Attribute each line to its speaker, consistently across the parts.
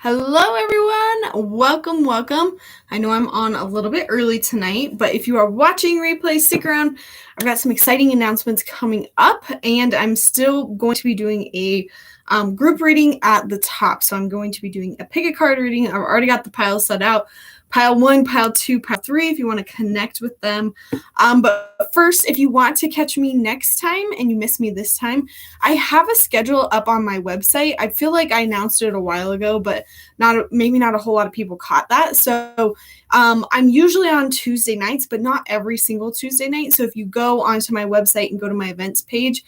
Speaker 1: Hello, everyone. Welcome. I know I'm on a little bit early tonight, but if you are watching replay, stick around. I've got some exciting announcements coming up, and I'm still going to be doing a group reading at the top. So I'm going to be doing a pick a card reading. I've already got the piles set out. Pile 1, Pile 2, Pile 3, if you want to connect with them. But first, if you want to catch me next time and you miss me this time, I have a schedule up on my website. I feel like I announced it a while ago, but maybe not a whole lot of people caught that. So I'm usually on Tuesday nights, but not every single Tuesday night. So if you go onto my website and go to my events page,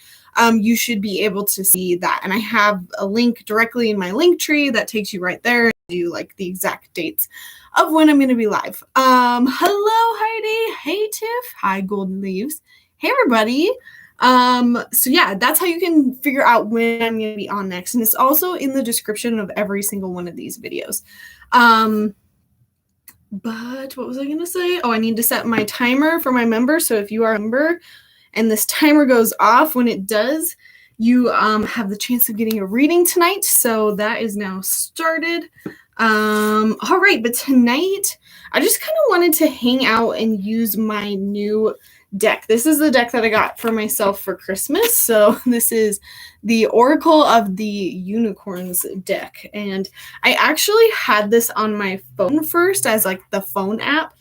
Speaker 1: you should be able to see that. And I have a link directly in my link tree that takes you right there. Do like the exact dates of when I'm going to be live. Hello, Heidi. Hey, Tiff. Hi, Golden Leaves. Hey, everybody. So yeah, that's how you can figure out when I'm going to be on next. And it's also in the description of every single one of these videos. But what was I going to say? Oh, I need to set my timer for my members. So if you are a member and this timer goes off, when it does, you have the chance of getting a reading tonight. So that is now started. All right, but tonight I just kind of wanted to hang out and use my new deck. This is the deck that I got for myself for Christmas. So this is the Oracle of the Unicorns deck. And I actually had this on my phone first as like the phone app.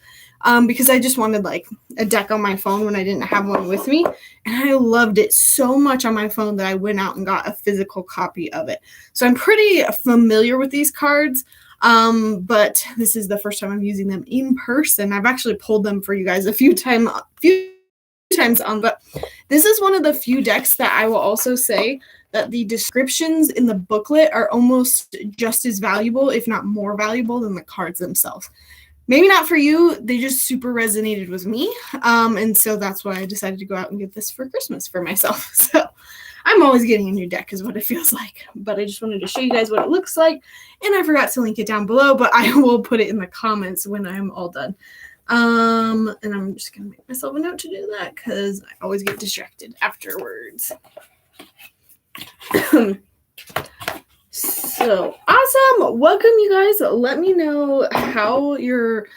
Speaker 1: Because I just wanted like a deck on my phone when I didn't have one with me. And I loved it so much on my phone that I went out and got a physical copy of it. So I'm pretty familiar with these cards. But this is the first time I'm using them in person. I've actually pulled them for you guys a few times on, but this is one of the few decks that I will also say that the descriptions in the booklet are almost just as valuable, if not more valuable, than the cards themselves. Maybe not for you, they just super resonated with me, and so that's why I decided to go out and get this for Christmas for myself. So I'm always getting a new deck is what it feels like, but I just wanted to show you guys what it looks like, and I forgot to link it down below, but I will put it in the comments when I'm all done. And I'm just going to make myself a note to do that because I always get distracted afterwards. So awesome. Welcome, you guys. Let me know how your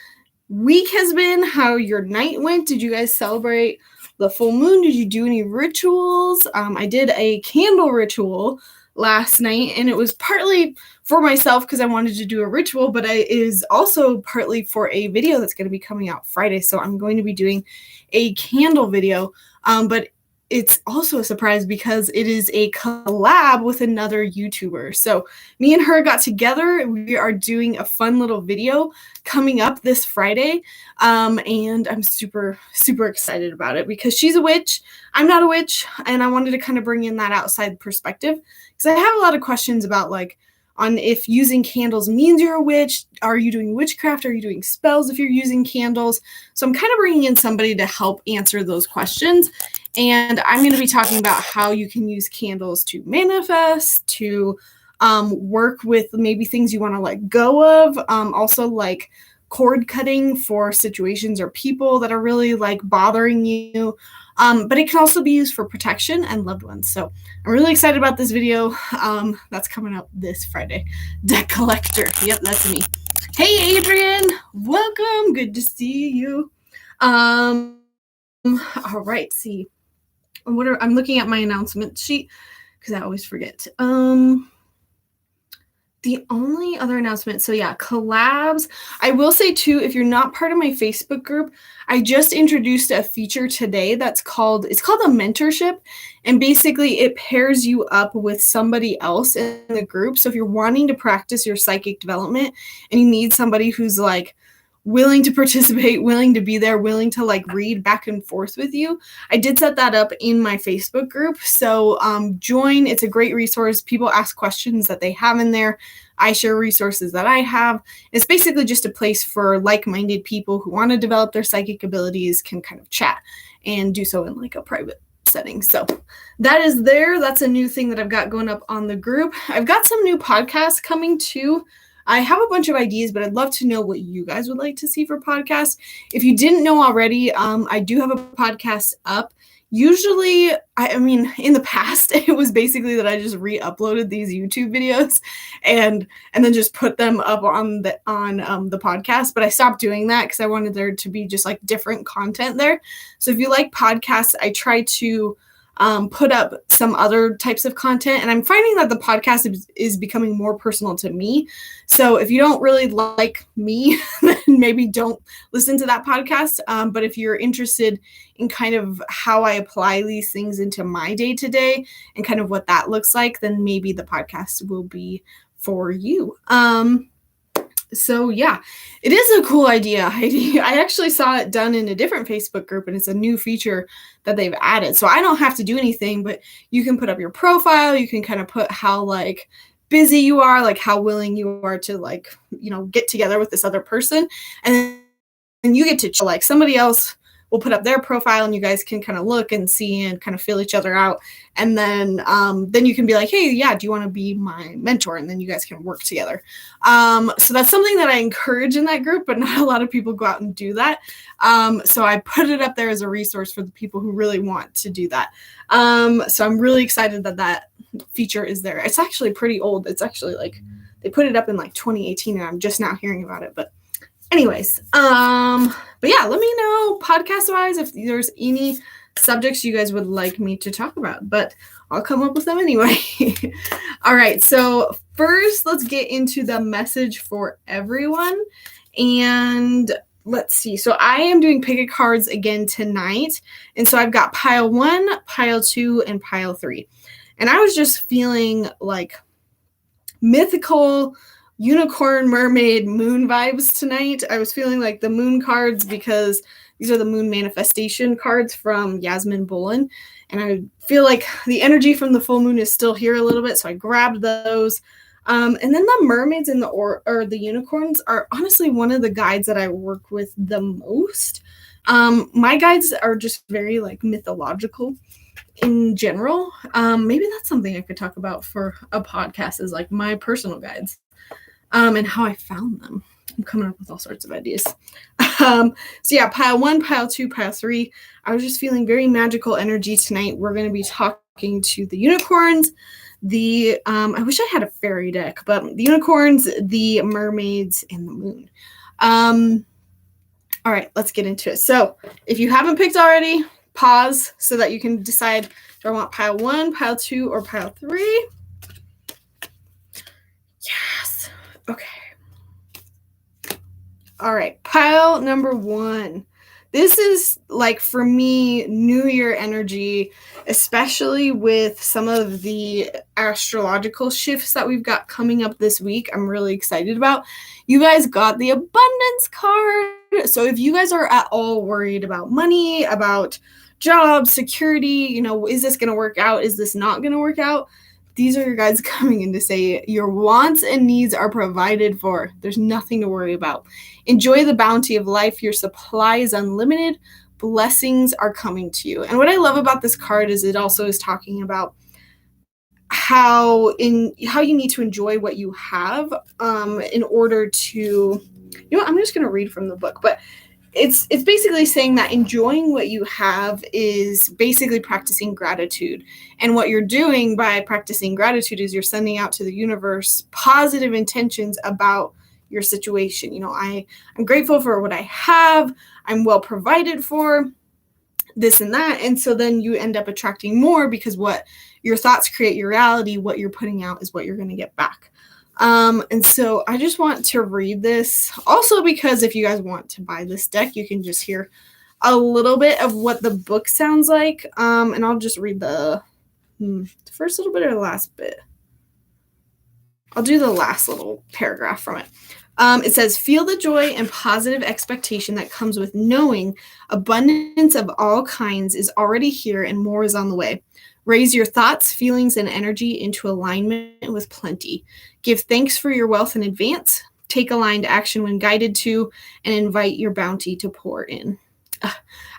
Speaker 1: week has been, how your night went. Did you guys celebrate the full moon? Did you do any rituals? I did a candle ritual last night, and it was partly for myself because I wanted to do a ritual, but it is also partly for a video that's going to be coming out Friday. So I'm going to be doing a candle video, but it's also a surprise because it is a collab with another YouTuber. So me and her got together. We are doing a fun little video coming up this Friday. And I'm super, super excited about it because she's a witch. I'm not a witch. And I wanted to kind of bring in that outside perspective because I have a lot of questions about like on if using candles means you're a witch. Are you doing witchcraft? Are you doing spells if you're using candles? So I'm kind of bringing in somebody to help answer those questions. And I'm going to be talking about how you can use candles to manifest, to work with maybe things you want to let go of. Also like cord cutting for situations or people that are really like bothering you. But it can also be used for protection and loved ones. So I'm really excited about this video. That's coming up this Friday. Deck collector. Yep, that's me. Hey, Adrian. Welcome. Good to see you. All right. See. I'm looking at my announcement sheet because I always forget. The only other announcement, so yeah, collabs. I will say too, if you're not part of my Facebook group, I just introduced a feature today it's called a mentorship, and basically it pairs you up with somebody else in the group. So if you're wanting to practice your psychic development and you need somebody who's like willing to participate, willing to be there, willing to like read back and forth with you, I did set that up in my Facebook group. So join. It's a great resource. People ask questions that they have in there. I share resources that I have. It's basically just a place for like-minded people who want to develop their psychic abilities can kind of chat and do so in like a private setting. So that is there. That's a new thing that I've got going up on the group. I've got some new podcasts coming too. I have a bunch of ideas, but I'd love to know what you guys would like to see for podcasts. If you didn't know already, I do have a podcast up. usually, I mean, in the past, it was basically that I just re-uploaded these YouTube videos and then just put them up on the podcast. But I stopped doing that because I wanted there to be just like different content there. So if you like podcasts, I try to put up some other types of content, and I'm finding that the podcast is becoming more personal to me. So if you don't really like me, then maybe don't listen to that podcast. But if you're interested in kind of how I apply these things into my day to day and kind of what that looks like, then maybe the podcast will be for you. So yeah, it is a cool idea, Heidi. I actually saw it done in a different Facebook group, and it's a new feature that they've added. So I don't have to do anything, but you can put up your profile. You can kind of put how like busy you are, like how willing you are to like, get together with this other person. And then you get to like somebody else will put up their profile, and you guys can kind of look and see and kind of fill each other out. And then you can be like, hey, yeah, do you want to be my mentor? And then you guys can work together. So that's something that I encourage in that group, but not a lot of people go out and do that. So I put it up there as a resource for the people who really want to do that. So I'm really excited that feature is there. It's actually pretty old. It's actually like they put it up in like 2018, and I'm just now hearing about it. But anyways, but yeah, let me know podcast wise if there's any subjects you guys would like me to talk about, but I'll come up with them anyway. All right, so first let's get into the message for everyone. And let's see. So I am doing pick a cards again tonight. And so I've got pile 1, pile 2, and pile 3. And I was just feeling like mythical unicorn, mermaid, moon vibes tonight. I was feeling like the moon cards because these are the moon manifestation cards from Yasmin Bolin. And I feel like the energy from the full moon is still here a little bit. So I grabbed those. And then the mermaids and the unicorns are honestly one of the guides that I work with the most. My guides are just very like mythological in general. Maybe that's something I could talk about for a podcast, is like my personal guides. And how I found them. I'm coming up with all sorts of ideas. So yeah, pile 1, pile 2, pile 3. I was just feeling very magical energy tonight. We're going to be talking to the unicorns, I wish I had a fairy deck, but the unicorns, the mermaids, and the moon. All right, let's get into it. So if you haven't picked already, pause so that you can decide, do I want pile 1, pile 2, or pile 3? Yes. Okay. All right. Pile number 1. This is like, for me, New Year energy, especially with some of the astrological shifts that we've got coming up this week. I'm really excited about. You guys got the abundance card. So if you guys are at all worried about money, about job security, is this going to work out? Is this not going to work out? These are your guys coming in to say your wants and needs are provided for. There's nothing to worry about. Enjoy the bounty of life. Your supply is unlimited. Blessings are coming to you. And what I love about this card is it also is talking about how you need to enjoy what you have in order to, I'm just going to read from the book, but it's basically saying that enjoying what you have is basically practicing gratitude. And what you're doing by practicing gratitude is you're sending out to the universe positive intentions about your situation. I'm grateful for what I have. I'm well provided for, this and that. And so then you end up attracting more, because what your thoughts create your reality. What you're putting out is what you're going to get back. And so I just want to read this also, because if you guys want to buy this deck, you can just hear a little bit of what the book sounds like. And I'll just read the first little bit or the last bit. I'll do the last little paragraph from it. It says, feel the joy and positive expectation that comes with knowing abundance of all kinds is already here and more is on the way. Raise your thoughts, feelings, and energy into alignment with plenty. Give thanks for your wealth in advance. Take aligned action when guided to, and invite your bounty to pour in.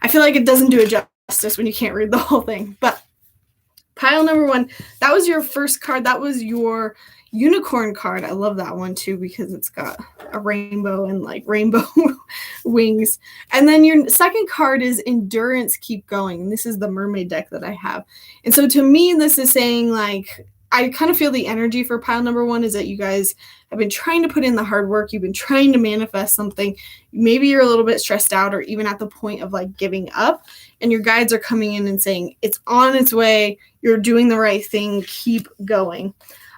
Speaker 1: I feel like it doesn't do it justice when you can't read the whole thing. But pile number 1, that was your first card. That was your unicorn card. I love that one too, because it's got a rainbow and like rainbow wings. And then your second card is endurance, keep going. And this is the mermaid deck that I have. And so to me, this is saying like, I kind of feel the energy for pile number one is that you guys have been trying to put in the hard work. You've been trying to manifest something. Maybe you're a little bit stressed out or even at the point of like giving up. And your guides are coming in and saying, it's on its way. You're doing the right thing. Keep going.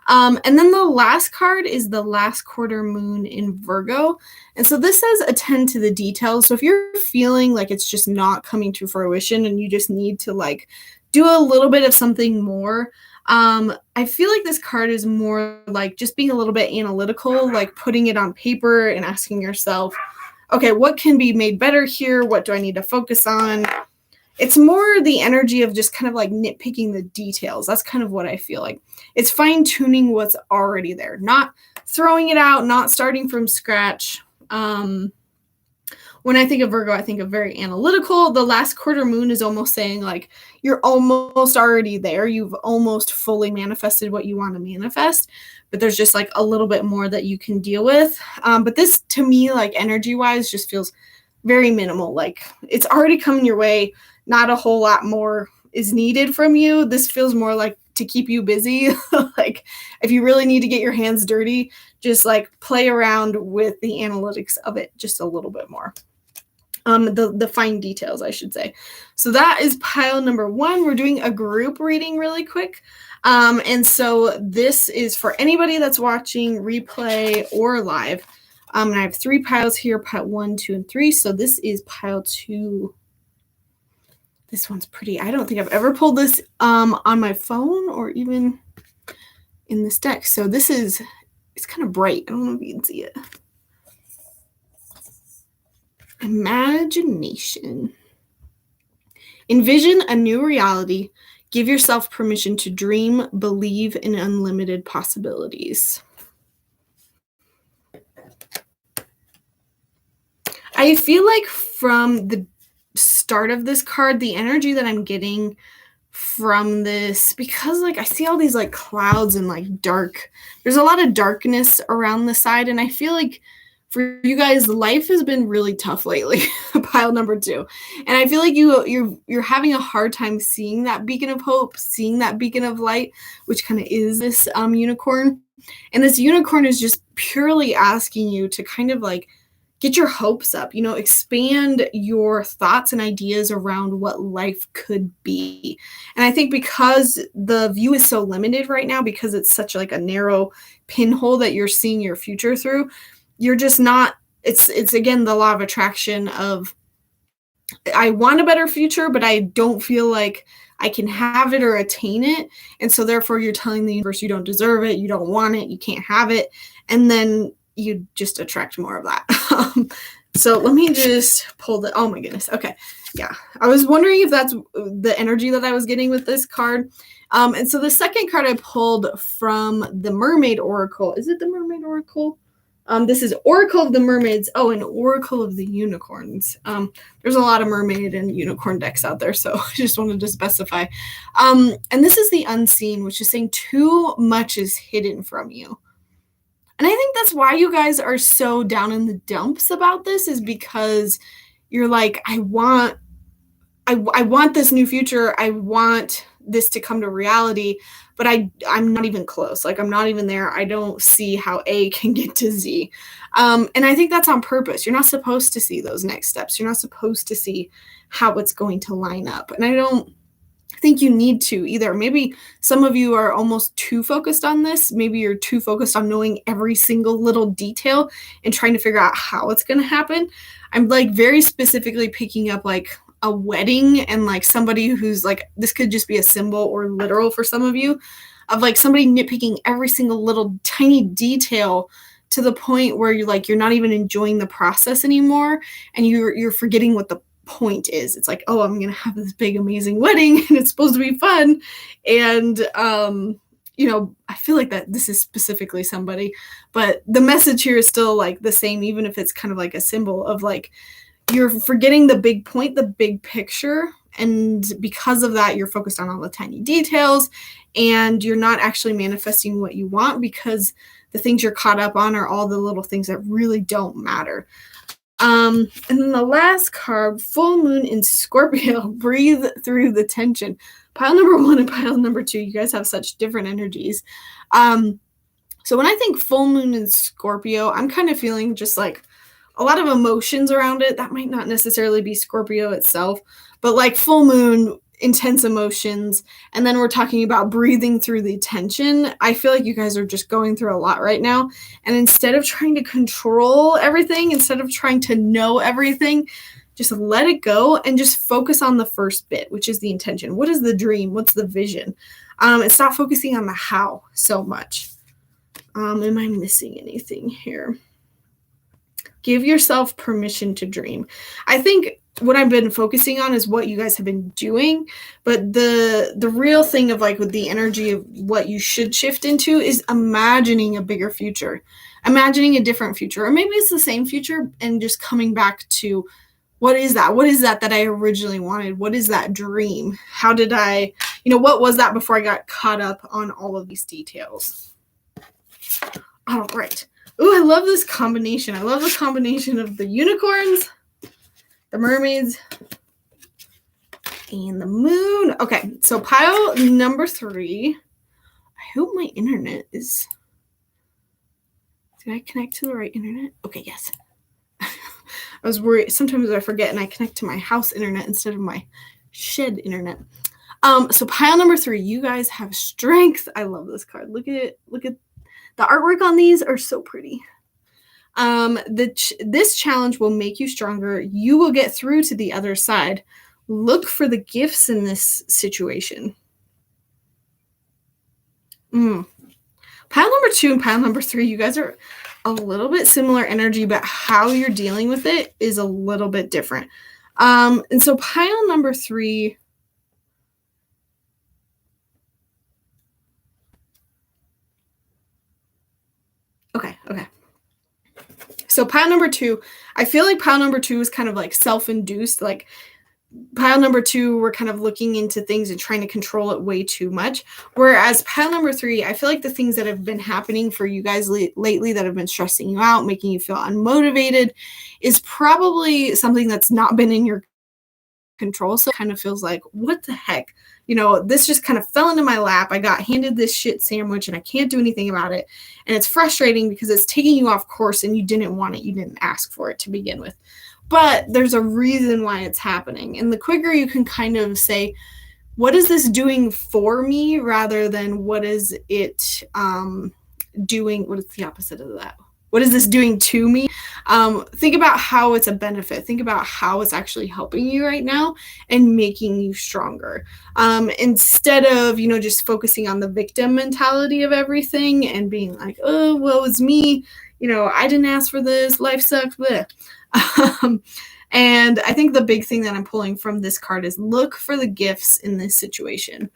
Speaker 1: And then the last card is the last quarter moon in Virgo. And so this says attend to the details. So if you're feeling like it's just not coming to fruition and you just need to like do a little bit of something more, I feel like this card is more like just being a little bit analytical, like putting it on paper and asking yourself, okay, what can be made better here? What do I need to focus on? It's more the energy of just kind of like nitpicking the details. That's kind of what I feel like. It's fine-tuning what's already there, not throwing it out, not starting from scratch. When I think of Virgo, I think of very analytical. The last quarter moon is almost saying like you're almost already there. You've almost fully manifested what you want to manifest, but there's just like a little bit more that you can deal with. But this to me, like energy-wise, just feels very minimal. Like it's already coming your way. Not a whole lot more is needed from you. This feels more like to keep you busy. Like if you really need to get your hands dirty, just like play around with the analytics of it just a little bit more. The fine details, I should say. So that is pile number one. We're doing a group reading really quick. And so this is for anybody that's watching replay or live. And I have 3 piles here, pile 1, 2, and 3. So this is pile 2. This one's pretty. I don't think I've ever pulled this on my phone or even in this deck. So this is, it's kind of bright. I don't know if you can see it. Imagination. Envision a new reality. Give yourself permission to dream, believe in unlimited possibilities. I feel like from the start of this card, the energy that I'm getting from this, because like I see all these like clouds and like dark, there's a lot of darkness around the side, and I feel like for you guys, life has been really tough lately. Pile number 2. And I feel like you're having a hard time seeing that beacon of hope, seeing that beacon of light, which kind of is this unicorn. And this unicorn is just purely asking you to kind of like get your hopes up, expand your thoughts and ideas around what life could be. And I think because the view is so limited right now, because it's such like a narrow pinhole that you're seeing your future through, you're just not, it's again, the law of attraction of, I want a better future, but I don't feel like I can have it or attain it. And so therefore you're telling the universe you don't deserve it, you don't want it, you can't have it. And then you just attract more of that. So let me just pull the, oh my goodness. Okay. Yeah. I was wondering if that's the energy that I was getting with this card. And so the second card I pulled from the Mermaid Oracle, is it the Mermaid Oracle? This is Oracle of the Mermaids. Oh, and Oracle of the Unicorns. There's a lot of mermaid and unicorn decks out there, so I just wanted to specify. And this is the Unseen, which is saying too much is hidden from you. And I think that's why you guys are so down in the dumps about this, is because you're like, I want this new future. I want this to come to reality, but I'm not even close. Like I'm not even there. I don't see how A can get to Z. And I think that's on purpose. You're not supposed to see those next steps. You're not supposed to see how it's going to line up. And I don't think you need to either. Maybe some of you are almost too focused on this. Maybe you're too focused on knowing every single little detail and trying to figure out how it's going to happen. I'm like very specifically picking up like a wedding and like somebody who's like, this could just be a symbol or literal for some of you, of like somebody nitpicking every single little tiny detail to the point where you're not even enjoying the process anymore, and you're forgetting what the point is. It's like, oh, I'm gonna have this big amazing wedding and it's supposed to be fun, and I feel like that this is specifically somebody, but the message here is still like the same, even if it's kind of like a symbol of like you're forgetting the big point, the big picture, and because of that you're focused on all the tiny details and you're not actually manifesting what you want, because the things you're caught up on are all the little things that really don't matter. And then the last card, full moon in Scorpio, breathe through the tension. Pile number 1 and pile number 2, you guys have such different energies. So when I think full moon in Scorpio, I'm kind of feeling just like a lot of emotions around it. That might not necessarily be Scorpio itself, but like full moon, intense emotions. And then we're talking about breathing through the tension. I feel like you guys are just going through a lot right now. And instead of trying to control everything, instead of trying to know everything, just let it go and just focus on the first bit, which is the intention. What is the dream? What's the vision? And stop focusing on the how so much. Am I missing anything here? Give yourself permission to dream. I think what I've been focusing on is what you guys have been doing, but the real thing of like with the energy of what you should shift into is imagining a bigger future, imagining a different future, or maybe it's the same future and just coming back to what is that I originally wanted? What is that dream? How did I, what was that before I got caught up on all of these details? All right. Ooh, I love this combination. I love the combination of the unicorns, the mermaids, and the moon. Okay, so pile number 3. I hope my internet is... Did I connect to the right internet? Okay, yes. I was worried. Sometimes I forget and I connect to my house internet instead of my shed internet. So pile number 3, you guys have strength. I love this card. Look at the artwork on these are so pretty. This challenge will make you stronger. You will get through to the other side. Look for the gifts in this situation. Pile number 2 and pile number 3, you guys are a little bit similar energy, but how you're dealing with it is a little bit different. And so pile number 3... Okay. So pile number 2, I feel like pile number 2 is kind of like self-induced. Like pile number 2, we're kind of looking into things and trying to control it way too much. Whereas pile number 3, I feel like the things that have been happening for you guys lately that have been stressing you out, making you feel unmotivated, is probably something that's not been in your control. So it kind of feels like, what the heck? This just kind of fell into my lap. I got handed this shit sandwich and I can't do anything about it. And it's frustrating because it's taking you off course and you didn't want it. You didn't ask for it to begin with. But there's a reason why it's happening. And the quicker you can kind of say, what is this doing for me rather than what is it doing? What is the opposite of that? What is this doing to me? Think about how it's a benefit. Think about how it's actually helping you right now and making you stronger. Instead of, just focusing on the victim mentality of everything and being like, oh, well, it's me. I didn't ask for this. Life sucks. Bleh. And I think the big thing that I'm pulling from this card is look for the gifts in this situation.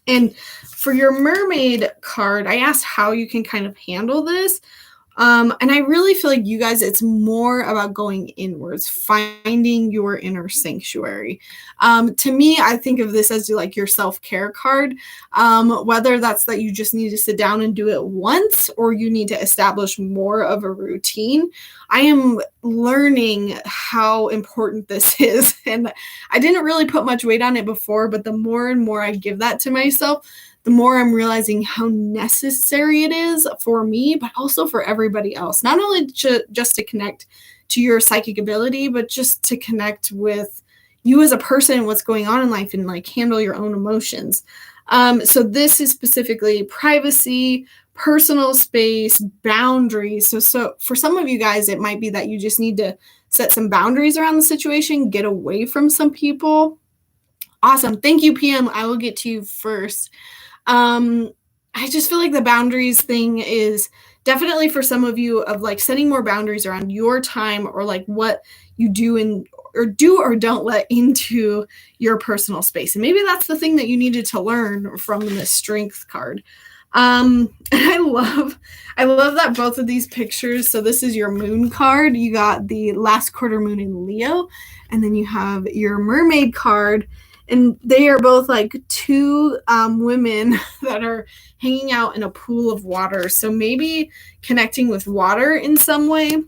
Speaker 1: And for your mermaid card, I asked how you can kind of handle this. And I really feel like you guys, it's more about going inwards, finding your inner sanctuary. To me, I think of this as like your self-care card, whether that's that you just need to sit down and do it once or you need to establish more of a routine. I am learning how important this is. And I didn't really put much weight on it before, but the more and more I give that to myself, the more I'm realizing how necessary it is for me, but also for everybody else. Not only just to connect to your psychic ability, but just to connect with you as a person, what's going on in life, and like handle your own emotions. So this is specifically privacy, personal space, boundaries. So for some of you guys, it might be that you just need to set some boundaries around the situation, get away from some people. Awesome. Thank you, PM. I will get to you first. I just feel like the boundaries thing is definitely for some of you of like setting more boundaries around your time or like what you do or don't let into your personal space. And maybe that's the thing that you needed to learn from the strength card. And I love that both of these pictures. So this is your moon card. You got the last quarter moon in Leo, and then you have your mermaid card And they are both like two women that are hanging out in a pool of water. So maybe connecting with water in some way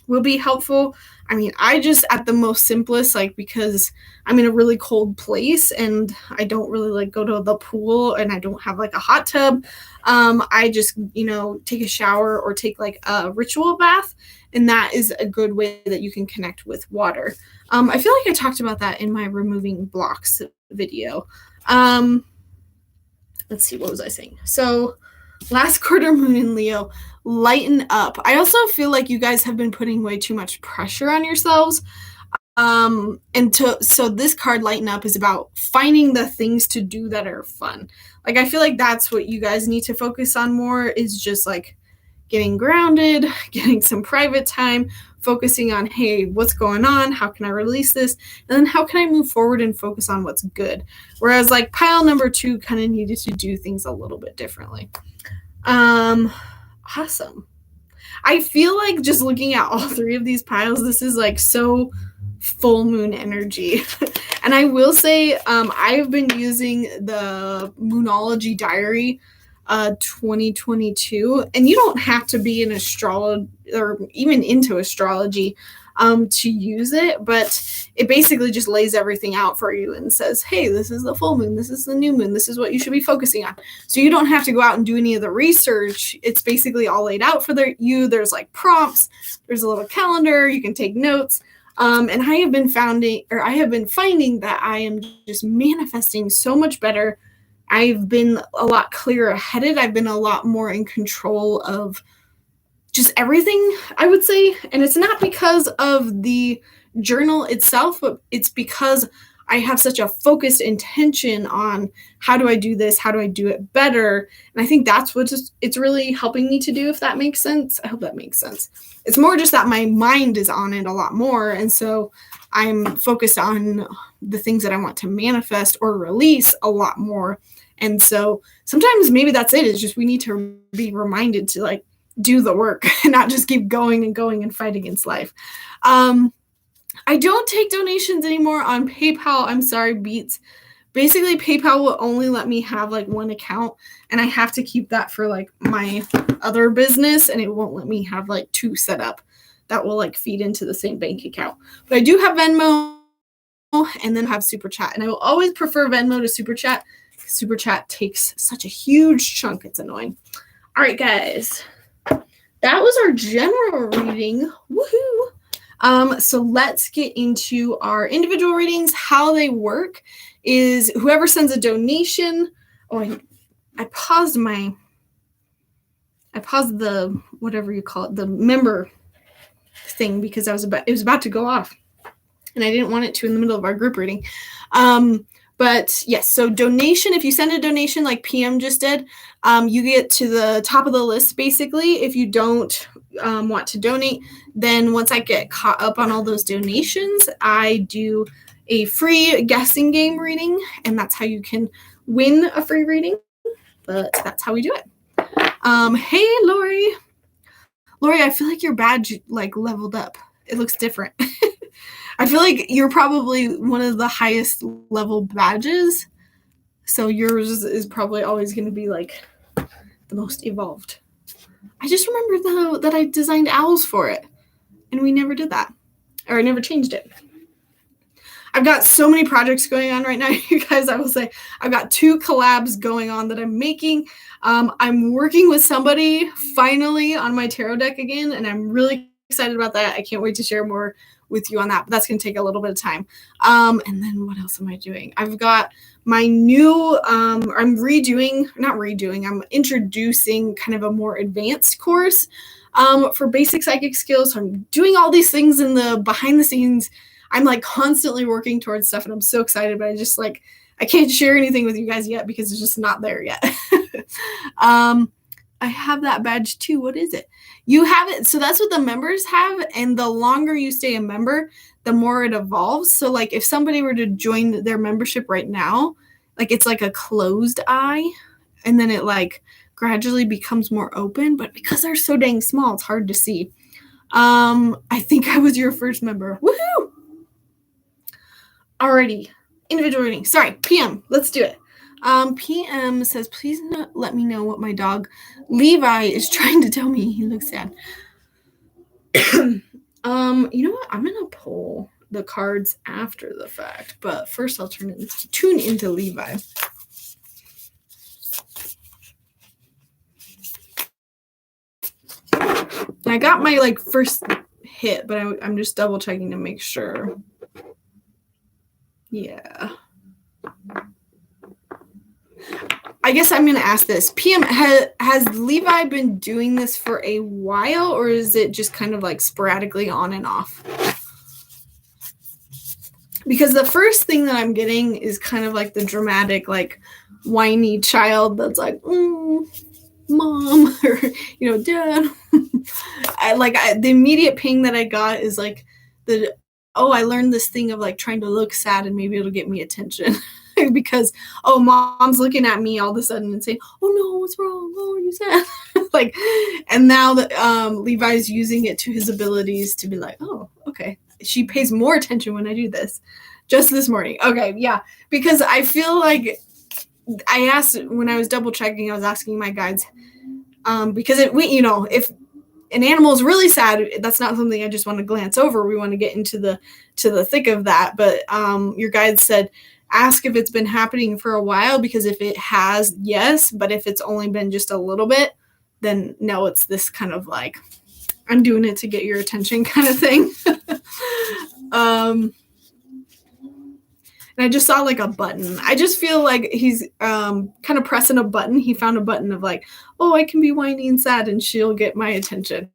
Speaker 1: will be helpful. I mean, I just at the most simplest, like because I'm in a really cold place and I don't really like go to the pool and I don't have like a hot tub. I just, take a shower or take like a ritual bath. And that is a good way that you can connect with water. I feel like I talked about that in my removing blocks video. Let's see, what was I saying? So last quarter moon in Leo, lighten up. I also feel like you guys have been putting way too much pressure on yourselves. So this card, lighten up, is about finding the things to do that are fun. Like, I feel like that's what you guys need to focus on more, is just like getting grounded, getting some private time, focusing on, hey, what's going on? How can I release this? And then how can I move forward and focus on what's good? Whereas like pile number 2 kind of needed to do things a little bit differently. Awesome. I feel like just looking at all 3 of these piles, this is like so full moon energy. And I will say, I've been using the Moonology Diary 2022, and you don't have to be an astrologer or even into astrology to use it, but it basically just lays everything out for you and says, hey, this is the full moon, this is the new moon, this is what you should be focusing on. So you don't have to go out and do any of the research. It's basically all laid out for you. There's like prompts, there's a little calendar, you can take notes. And I have been finding that I am just manifesting so much better. I've been a lot clearer headed. I've been a lot more in control of just everything, I would say. And it's not because of the journal itself, but it's because I have such a focused intention on how do I do this? How do I do it better? And I think that's what it's really helping me to do, if that makes sense. I hope that makes sense. It's more just that my mind is on it a lot more. And so I'm focused on the things that I want to manifest or release a lot more. And so sometimes maybe that's it. It's just we need to be reminded to like do the work and not just keep going and fight against life. I don't take donations anymore on PayPal. I'm sorry, Beats. Basically, PayPal will only let me have like one account, and I have to keep that for like my other business, and it won't let me have like 2 set up that will like feed into the same bank account. But I do have Venmo and then have Super Chat, and I will always prefer Venmo to Super Chat. Super Chat takes such a huge chunk. It's annoying. All right, guys. That was our general reading. Woohoo! So let's get into our individual readings. How they work is whoever sends a donation. Oh, I paused the whatever you call it, the member thing, because it was about to go off, and I didn't want it to in the middle of our group reading. But yes, so donation, if you send a donation like PM just did, you get to the top of the list basically. If you don't want to donate, then once I get caught up on all those donations, I do a free guessing game reading, and that's how you can win a free reading. But that's how we do it. Hey, Lori. Lori, I feel like your badge like leveled up. It looks different. I feel like you're probably one of the highest level badges, so yours is probably always going to be like the most evolved. I just remember though that I designed owls for it, and we never did that, or I never changed it. I've got so many projects going on right now, you guys. I will say I've got 2 collabs going on that I'm making. I'm working with somebody finally on my tarot deck again, and I'm really excited about that. I can't wait to share more with you on that, but that's going to take a little bit of time. And then what else am I doing? I've got my new, I'm introducing kind of a more advanced course for basic psychic skills. So I'm doing all these things in the behind the scenes. I'm like constantly working towards stuff, and I'm so excited, but I can't share anything with you guys yet because it's just not there yet. I have that badge too. What is it? You have it. So that's what the members have. And the longer you stay a member, the more it evolves. So like if somebody were to join their membership right now, like it's like a closed eye, and then it like gradually becomes more open. But because they're so dang small, it's hard to see. I think I was your first member. Woohoo! Alrighty. Individual reading. Sorry, PM. Let's do it. PM says, please let me know what my dog Levi is trying to tell me. He looks sad. You know what? I'm gonna pull the cards after the fact, but first I'll tune into Levi. I got my first hit, but I'm just double checking to make sure. Yeah. I guess I'm going to ask this. PM, has Levi been doing this for a while, or is it just kind of sporadically on and off? Because the first thing that I'm getting is kind of the dramatic, whiny child that's Mom, or, Dad. The immediate ping that I got is I learned this thing of trying to look sad and maybe it'll get me attention. Because Mom's looking at me all of a sudden and saying, oh no, what's wrong? Oh, are you sad? And now that Levi's using it to his abilities to be oh, okay, she pays more attention when I do this. Just this morning. Okay, yeah, because I feel I asked when I was double checking, I was asking my guides, because if an animal is really sad, that's not something I just want to glance over. We want to get into the thick of that. But your guide said, ask if it's been happening for a while, because if it has, yes, but if it's only been just a little bit, then no, it's this kind of I'm doing it to get your attention kind of thing. And I just saw a button. I just feel he's kind of pressing a button. He found a button of oh, I can be whiny and sad and she'll get my attention.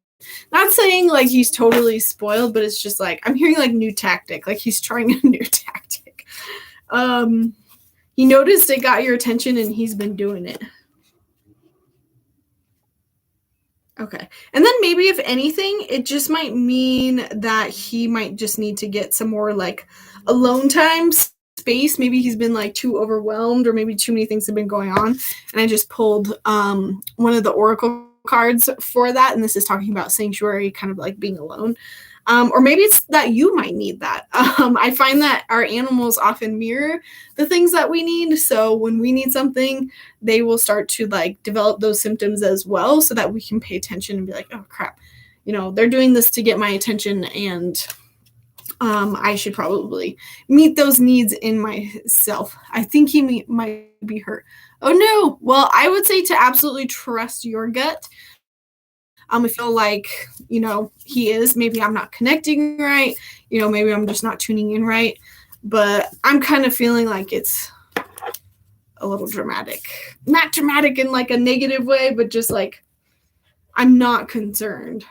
Speaker 1: Not saying he's totally spoiled, but it's just I'm hearing new tactic. He's trying a new tactic. He noticed it got your attention and he's been doing it. Okay. And then maybe if anything, it just might mean that he might just need to get some more alone time space. Maybe he's been too overwhelmed, or maybe too many things have been going on. And I just pulled one of the oracle cards for that, and this is talking about sanctuary, kind of being alone. Or maybe it's that you might need that. I find that our animals often mirror the things that we need. So when we need something, they will start to develop those symptoms as well, so that we can pay attention and be oh crap, they're doing this to get my attention, and I should probably meet those needs in myself. I think he might be hurt. Oh no. Well, I would say to absolutely trust your gut. I feel he is. Maybe I'm not connecting right. Maybe I'm just not tuning in right. But I'm kind of feeling it's a little dramatic. Not dramatic in a negative way, but just I'm not concerned.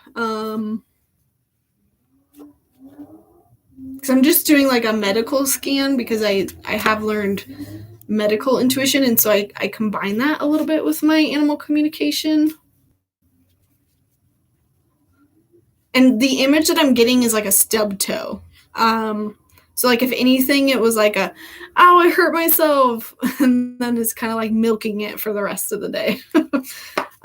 Speaker 1: Because I'm just doing a medical scan, because I have learned medical intuition, and so I combine that a little bit with my animal communication. And the image that I'm getting is a stub toe. So if anything, it was oh, I hurt myself. And then it's kind of milking it for the rest of the day.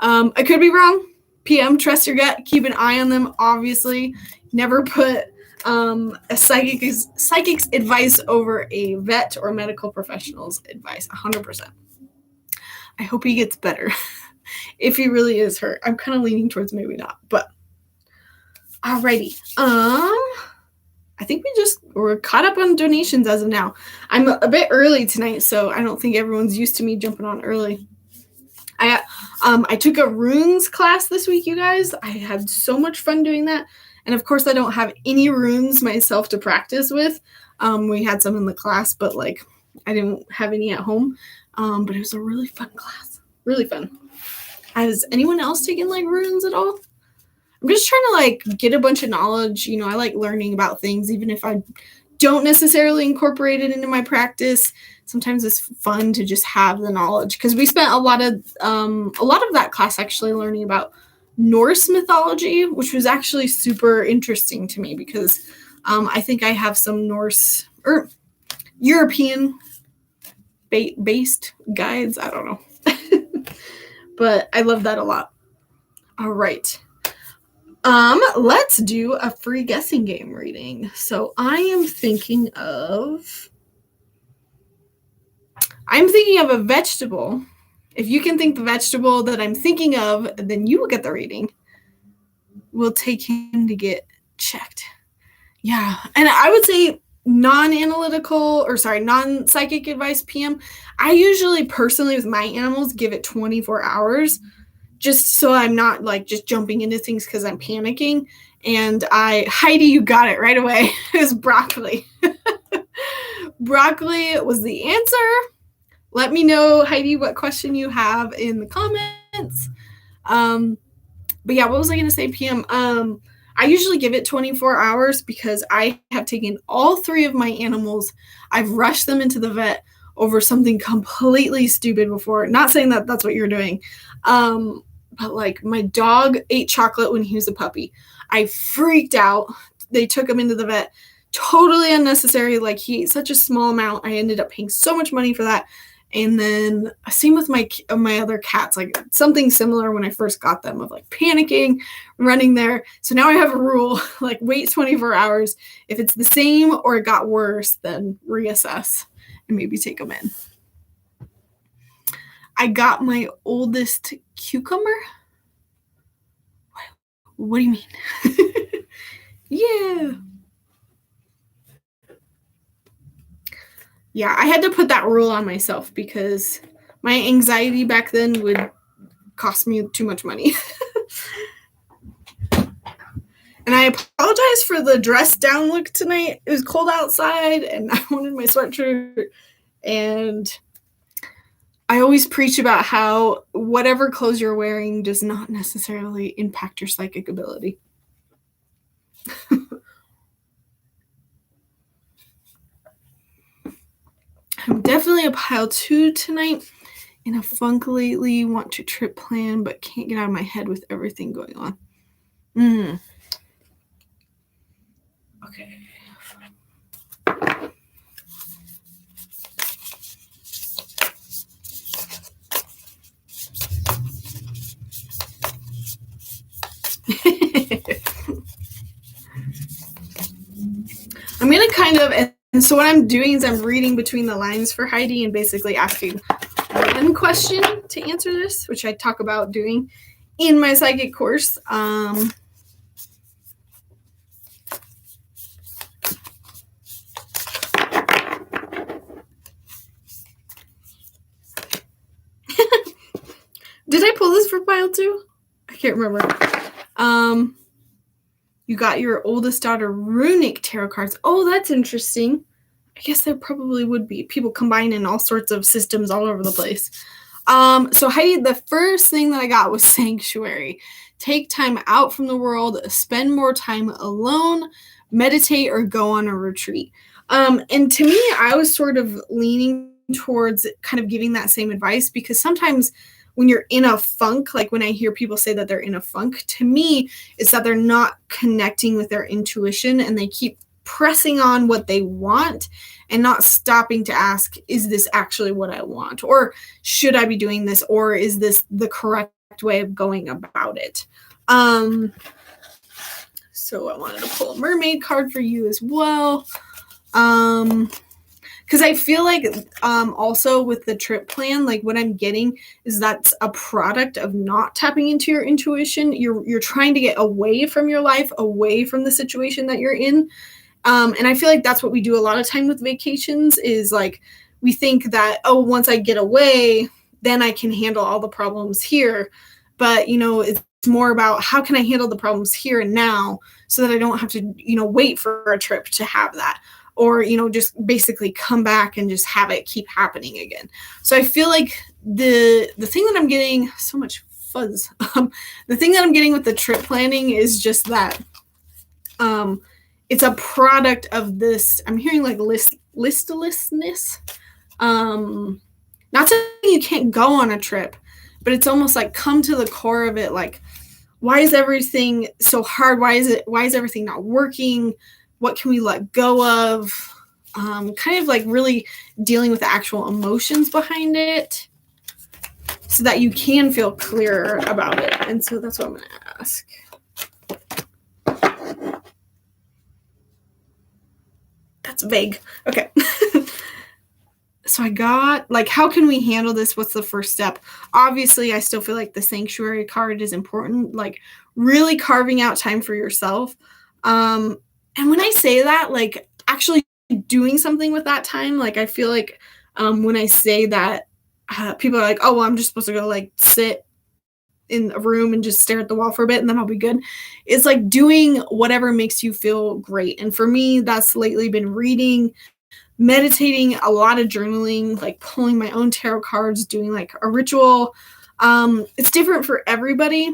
Speaker 1: I could be wrong. PM, trust your gut. Keep an eye on them, obviously. Never put a psychic's advice over a vet or medical professional's advice. 100%. I hope he gets better. If he really is hurt. I'm kind of leaning towards maybe not, but alrighty. I think we're caught up on donations as of now. I'm a bit early tonight, so I don't think everyone's used to me jumping on early. I took a runes class this week, you guys. I had so much fun doing that. And of course, I don't have any runes myself to practice with. We had some in the class, but I didn't have any at home. But it was a really fun class. Really fun. Has anyone else taken runes at all? I'm just trying to get a bunch of knowledge. I like learning about things, even if I don't necessarily incorporate it into my practice. Sometimes it's fun to just have the knowledge, because we spent a lot of that class actually learning about Norse mythology, which was actually super interesting to me, because I think I have some Norse or European based guides. I don't know. But I love that a lot. All right. Let's do a free guessing game reading. So I am thinking of I'm thinking of a vegetable. If you can think the vegetable that I'm thinking of, then you will get the reading. We'll take him to get checked. Yeah. And I would say non-psychic advice PM. I usually personally with my animals give it 24 hours just so I'm not like just jumping into things because I'm panicking. And Heidi, you got it right away. It was broccoli. Broccoli was the answer. Let me know, Heidi, what question you have in the comments. But yeah, what was I going to say, PM? I usually give it 24 hours because I have taken all 3 of my animals. I've rushed them into the vet over something completely stupid before. Not saying that that's what you're doing. But like my dog ate chocolate when he was a puppy. I freaked out. They took him into the vet. Totally unnecessary. Like he ate such a small amount. I ended up paying so much money for that. And then same with my other cats, like something similar when I first got them of like panicking, running there. So now I have a rule, like wait 24 hours. If it's the same or it got worse, then reassess and maybe take them in. I got my oldest cucumber. What do you mean? Yeah. Yeah, I had to put that rule on myself because my anxiety back then would cost me too much money. And I apologize for the dress down look tonight. It was cold outside and I wanted my sweatshirt. And I always preach about how whatever clothes you're wearing does not necessarily impact your psychic ability. I'm definitely a pile 2 tonight. In a funk lately, want to trip plan, but can't get out of my head with everything going on. Okay. I'm going to kind of, and so what I'm doing is I'm reading between the lines for Heidi and basically asking one question to answer this, which I talk about doing in my psychic course. Did I pull this for pile 2? I can't remember. You got your oldest daughter runic tarot cards. Oh, that's interesting. I guess there probably would be people combining all sorts of systems all over the place. So Heidi, the first thing that I got was sanctuary. Take time out from the world, spend more time alone, meditate, or go on a retreat. And to me, I was sort of leaning towards kind of giving that same advice because sometimes when you're in a funk, like when I hear people say that they're in a funk, to me, it's that they're not connecting with their intuition and they keep pressing on what they want and not stopping to ask, is this actually what I want? Or should I be doing this? Or is this the correct way of going about it? So I wanted to pull a mermaid card for you as well. Because I feel like also with the trip plan, like what I'm getting is that's a product of not tapping into your intuition. You're trying to get away from your life, away from the situation that you're in. And I feel like that's what we do a lot of time with vacations is like we think that, oh, once I get away, then I can handle all the problems here. But, it's more about how can I handle the problems here and now so that I don't have to, wait for a trip to have that. Or, just basically come back and just have it keep happening again. So I feel like the thing that I'm getting, so much fuzz, the thing that I'm getting with the trip planning is just that it's a product of this, I'm hearing like listlessness. Not saying you can't go on a trip, but it's almost like come to the core of it. Like, why is everything so hard? Why is everything not working? What can we let go of? Kind of like really dealing with the actual emotions behind it so that you can feel clearer about it. And so that's what I'm going to ask. That's vague. Okay. So I got, like, how can we handle this? What's the first step? Obviously, I still feel like the sanctuary card is important, like really carving out time for yourself. And when I say that, like actually doing something with that time, like I feel like when I say that, people are like, oh, well, I'm just supposed to go like sit in a room and just stare at the wall for a bit and then I'll be good. It's like doing whatever makes you feel great. And for me, that's lately been reading, meditating, a lot of journaling, like pulling my own tarot cards, doing like a ritual. It's different for everybody,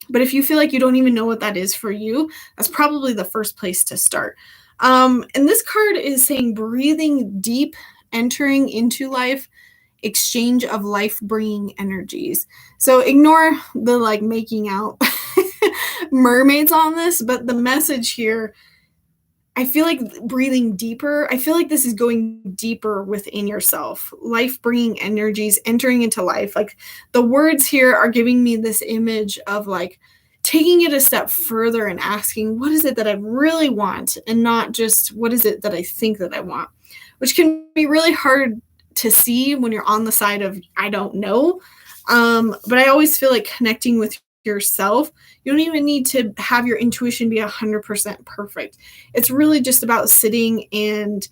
Speaker 1: but if you feel like you don't even know what that is for you, that's probably the first place to start. And this card is saying breathing deep, entering into life, exchange of life bringing energies. So ignore the like making out mermaids on this, but the message here, I feel like breathing deeper. I feel like this is going deeper within yourself. Life bringing energies, entering into life. Like the words here are giving me this image of like taking it a step further and asking, what is it that I really want? And not just what is it that I think that I want, which can be really hard to see when you're on the side of, I don't know. But I always feel like connecting with yourself, you don't even need to have your intuition be 100% perfect. It's really just about sitting and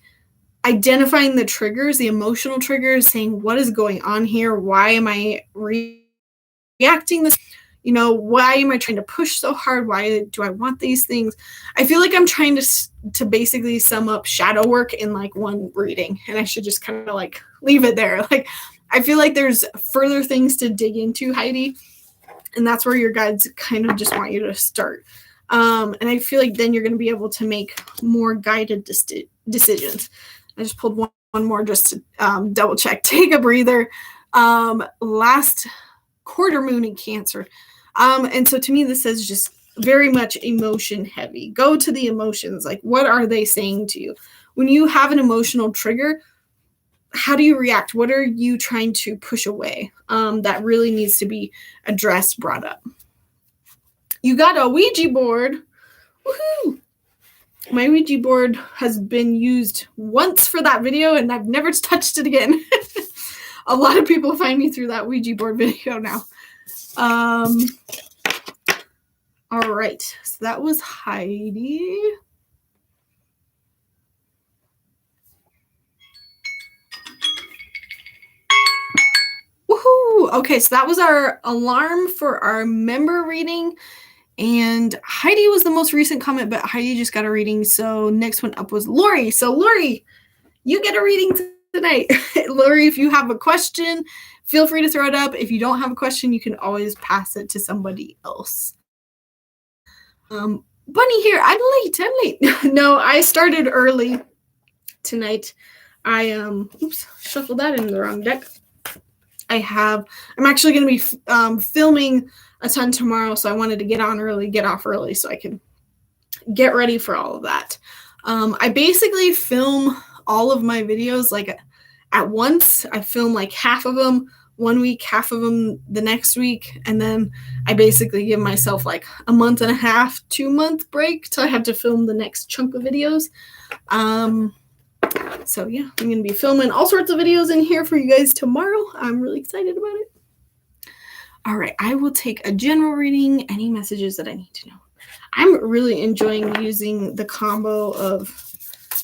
Speaker 1: identifying the triggers, the emotional triggers, saying, what is going on here? Why am I reacting this? You know, why am I trying to push so hard? Why do I want these things? I feel like I'm trying to basically sum up shadow work in like one reading, and I should just kind of like leave it there. Like, I feel like there's further things to dig into, Heidi, and that's where your guides kind of just want you to start. And I feel like then you're going to be able to make more guided decisions. I just pulled one more just to double check. Take a breather. Last quarter moon in Cancer. And so to me, this says just very much emotion heavy. Go to the emotions. Like, what are they saying to you? When you have an emotional trigger, how do you react? What are you trying to push away that really needs to be addressed, brought up? You got a Ouija board. Woohoo! My Ouija board has been used once for that video, and I've never touched it again. A lot of people find me through that Ouija board video now. All right, so that was Heidi. Woohoo! Okay, so that was our alarm for our member reading. And Heidi was the most recent comment, but Heidi just got a reading. So next one up was Lori. So Lori, you get a reading tonight. Lori, if you have a question, feel free to throw it up. If you don't have a question, you can always pass it to somebody else. Bunny here. I'm late. No, I started early tonight. I shuffled that into the wrong deck. I'm actually going to be filming a ton tomorrow, so I wanted to get off early so I could get ready for all of that. I basically film all of my videos like at once. I film like half of them one week, half of them the next week, and then I basically give myself like a month and a half, 2-month break till I have to film the next chunk of videos. So yeah, I'm going to be filming all sorts of videos in here for you guys tomorrow. I'm really excited about it. All right, I will take a general reading, any messages that I need to know. I'm really enjoying using the combo of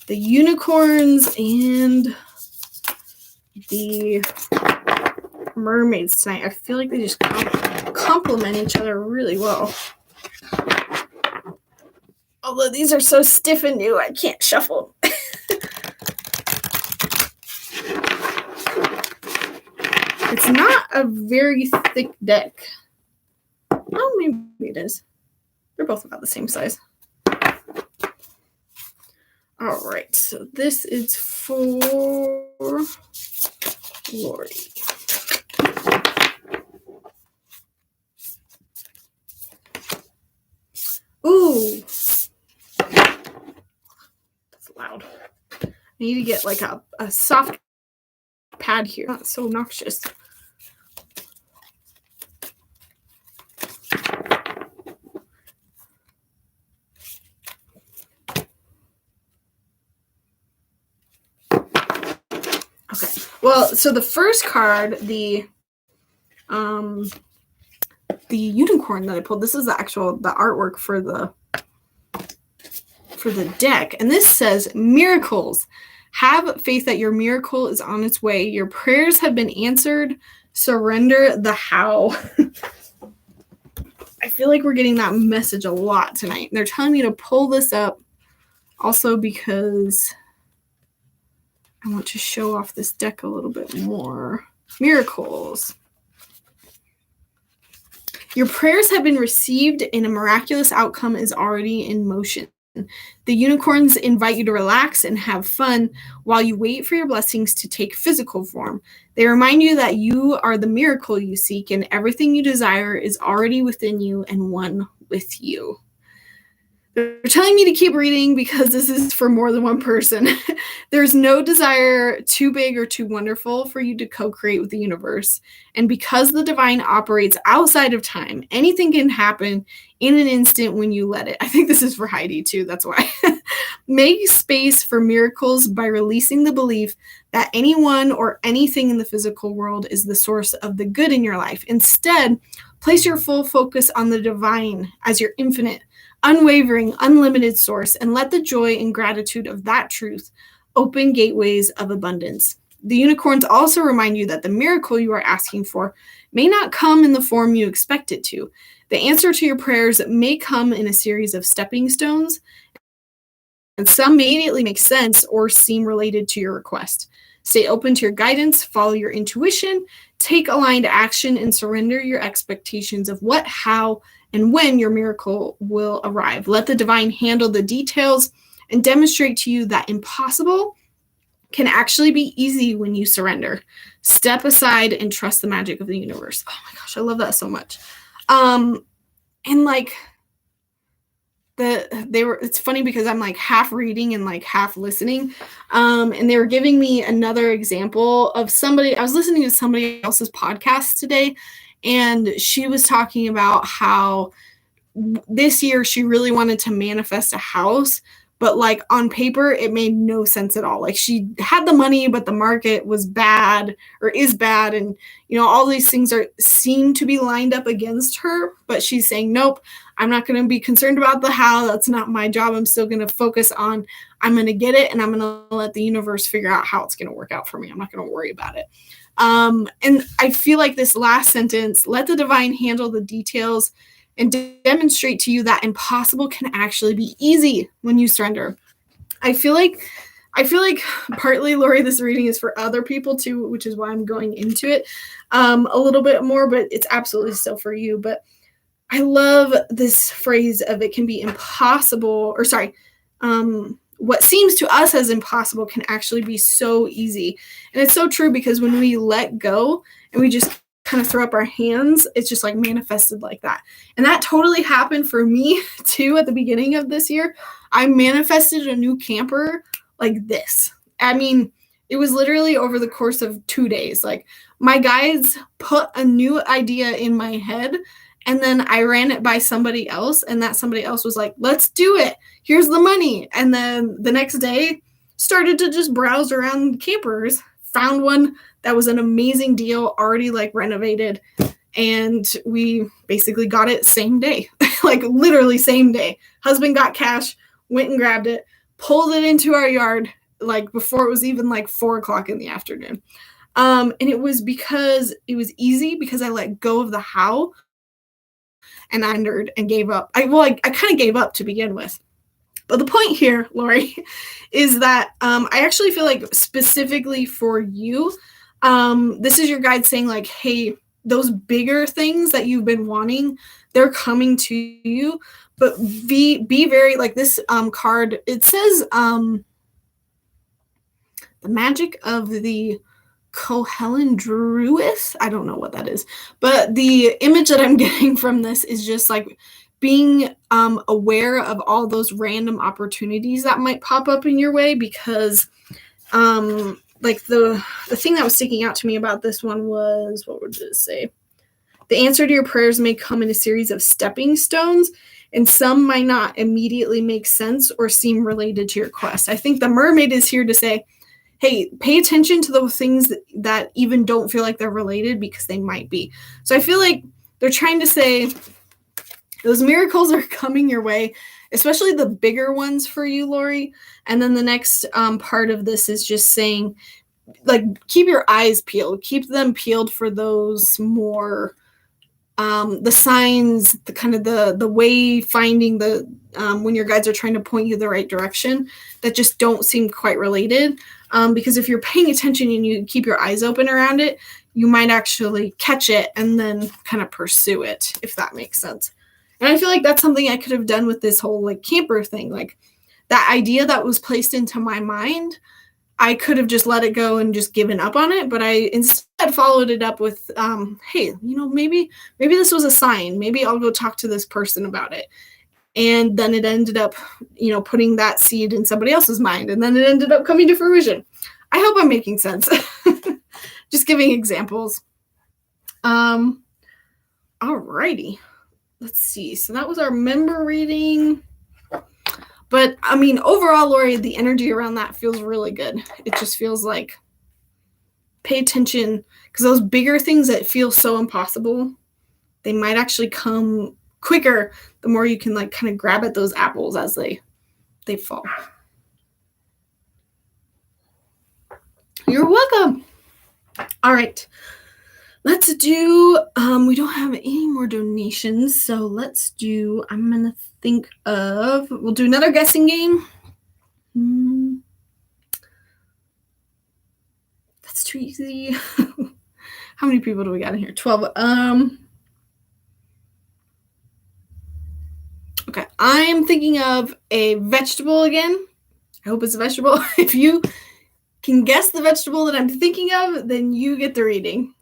Speaker 1: the unicorns and the mermaids tonight. I feel like they just complement each other really well. Although these are so stiff and new, I can't shuffle. It's not a very thick deck. Oh, maybe it is. They're both about the same size. All right, so this is for Lori. Ooh. That's loud. I need to get like a soft pad here. Not so noxious. Okay. Well, so the first card, the unicorn that I pulled, this is the artwork for the deck. And this says, miracles. Have faith that your miracle is on its way. Your prayers have been answered. Surrender the how. I feel like we're getting that message a lot tonight. They're telling me to pull this up also because I want to show off this deck a little bit more. Miracles. Your prayers have been received and a miraculous outcome is already in motion. The unicorns invite you to relax and have fun while you wait for your blessings to take physical form. They remind you that you are the miracle you seek and everything you desire is already within you and one with you. They're telling me to keep reading because this is for more than one person. There's no desire too big or too wonderful for you to co-create with the universe. And because the divine operates outside of time, anything can happen in an instant when you let it. I think this is for Heidi too, that's why. Make space for miracles by releasing the belief that anyone or anything in the physical world is the source of the good in your life. Instead, place your full focus on the divine as your infinite, unwavering, unlimited source, and let the joy and gratitude of that truth open gateways of abundance. The unicorns also remind you that the miracle you are asking for may not come in the form you expect it to. The answer to your prayers may come in a series of stepping stones, and some may immediately make sense or seem related to your request. Stay open to your guidance, follow your intuition, take aligned action, and surrender your expectations of what, how, and when your miracle will arrive. Let the divine handle the details and demonstrate to you that impossible can actually be easy when you surrender. Step aside and trust the magic of the universe. Oh my gosh, I love that so much. And like it's funny because I'm like half reading and like half listening. And they were giving me another example of somebody. I was listening to somebody else's podcast today, and she was talking about how this year she really wanted to manifest a house, but like on paper, it made no sense at all. Like she had the money, but the market was bad or is bad. And, you know, all these things seem to be lined up against her, but she's saying, nope, I'm not going to be concerned about the how. That's not my job. I'm still going to focus on, I'm going to get it. And I'm going to let the universe figure out how it's going to work out for me. I'm not going to worry about it. And I feel like this last sentence, let the divine handle the details and demonstrate to you that impossible can actually be easy when you surrender. I feel like partly, Lori, this reading is for other people too, which is why I'm going into it a little bit more, but it's absolutely still for you. But I love this phrase of it can be impossible, or sorry, what seems to us as impossible can actually be so easy. And it's so true, because when we let go and we just kind of throw up our hands, it's just like manifested like that. And that totally happened for me too at the beginning of this year. I manifested a new camper like this. I mean, it was literally over the course of 2 days. Like my guides put a new idea in my head, and then I ran it by somebody else, and that somebody else was like, let's do it. Here's the money. And then the next day started to just browse around campers, found one that was an amazing deal, already like renovated. And we basically got it same day, like literally same day. Husband got cash, went and grabbed it, pulled it into our yard, like before it was even like 4:00 in the afternoon. And it was because it was easy, because I let go of the how, and I entered and gave up. I kind of gave up to begin with. But the point here, Lori, is that I actually feel like specifically for you, this is your guide saying like, hey, those bigger things that you've been wanting, they're coming to you. But be very like this card. It says the magic of the Kohelin Druith. I don't know what that is, but the image that I'm getting from this is just like being aware of all those random opportunities that might pop up in your way, because like the thing that was sticking out to me about this one was, what would it say? The answer to your prayers may come in a series of stepping stones, and some might not immediately make sense or seem related to your quest. I think the mermaid is here to say, hey, pay attention to those things that even don't feel like they're related, because they might be. So I feel like they're trying to say those miracles are coming your way, especially the bigger ones for you, Lori. And then the next part of this is just saying, like, keep your eyes peeled. Keep them peeled for those more the signs, the kind of the way finding the when your guides are trying to point you the right direction that just don't seem quite related. Because if you're paying attention and you keep your eyes open around it, you might actually catch it and then kind of pursue it, if that makes sense. And I feel like that's something I could have done with this whole like camper thing. Like that idea that was placed into my mind, I could have just let it go and just given up on it, but I instead followed it up with, hey, maybe this was a sign. Maybe I'll go talk to this person about it. And then it ended up, putting that seed in somebody else's mind, and then it ended up coming to fruition. I hope I'm making sense. Just giving examples. Alrighty. Let's see. So that was our member reading. But I mean, overall, Lori, the energy around that feels really good. It just feels like pay attention, because those bigger things that feel so impossible, they might actually come quicker the more you can like kind of grab at those apples as they fall. You're welcome. All right. Let's do, we don't have any more donations, so let's do, I'm going to think of, we'll do another guessing game. That's too easy. How many people do we got in here? 12. Okay, I'm thinking of a vegetable again. I hope it's a vegetable. If you can guess the vegetable that I'm thinking of, then you get the reading.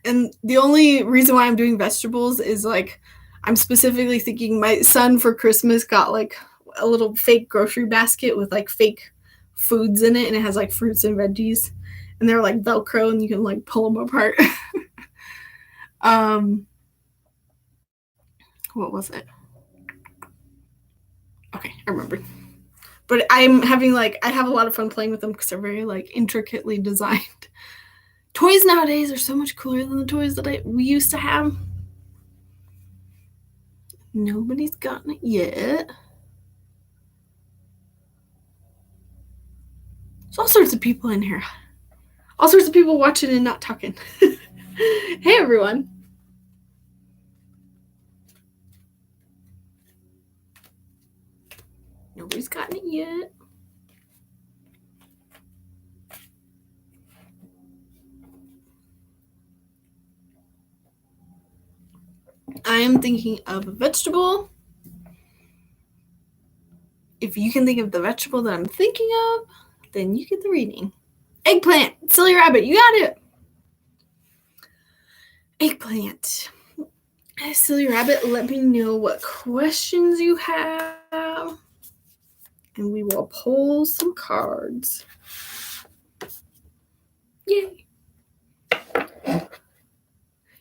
Speaker 1: And the only reason why I'm doing vegetables is like I'm specifically thinking my son for Christmas got like a little fake grocery basket with like fake foods in it, and it has like fruits and veggies, and they're like Velcro and you can like pull them apart. What was it? Okay, I remembered. But I'm having I have a lot of fun playing with them because they're very like intricately designed. Toys nowadays are so much cooler than the toys that we used to have. Nobody's gotten it yet. There's all sorts of people in here. All sorts of people watching and not talking. Hey, everyone. Nobody's gotten it yet. I am thinking of a vegetable. If you can think of the vegetable that I'm thinking of, then you get the reading. Eggplant. Silly rabbit. You got it. Eggplant. Silly rabbit, let me know what questions you have, and we will pull some cards. Yay.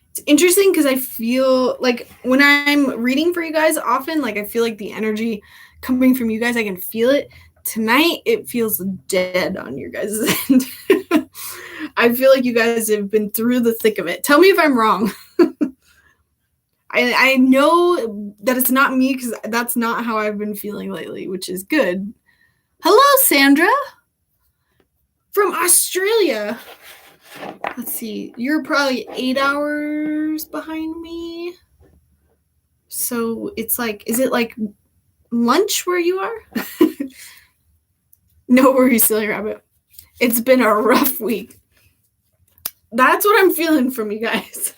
Speaker 1: It's interesting because I feel like when I'm reading for you guys often, like I feel like the energy coming from you guys, I can feel it. Tonight, it feels dead on your guys' end. I feel like you guys have been through the thick of it. Tell me if I'm wrong. I know that it's not me because that's not how I've been feeling lately, which is good. Hello, Sandra from Australia. Let's see. You're probably 8 hours behind me. So it's like, is it like lunch where you are? No worries, silly rabbit. It's been a rough week. That's what I'm feeling from you guys.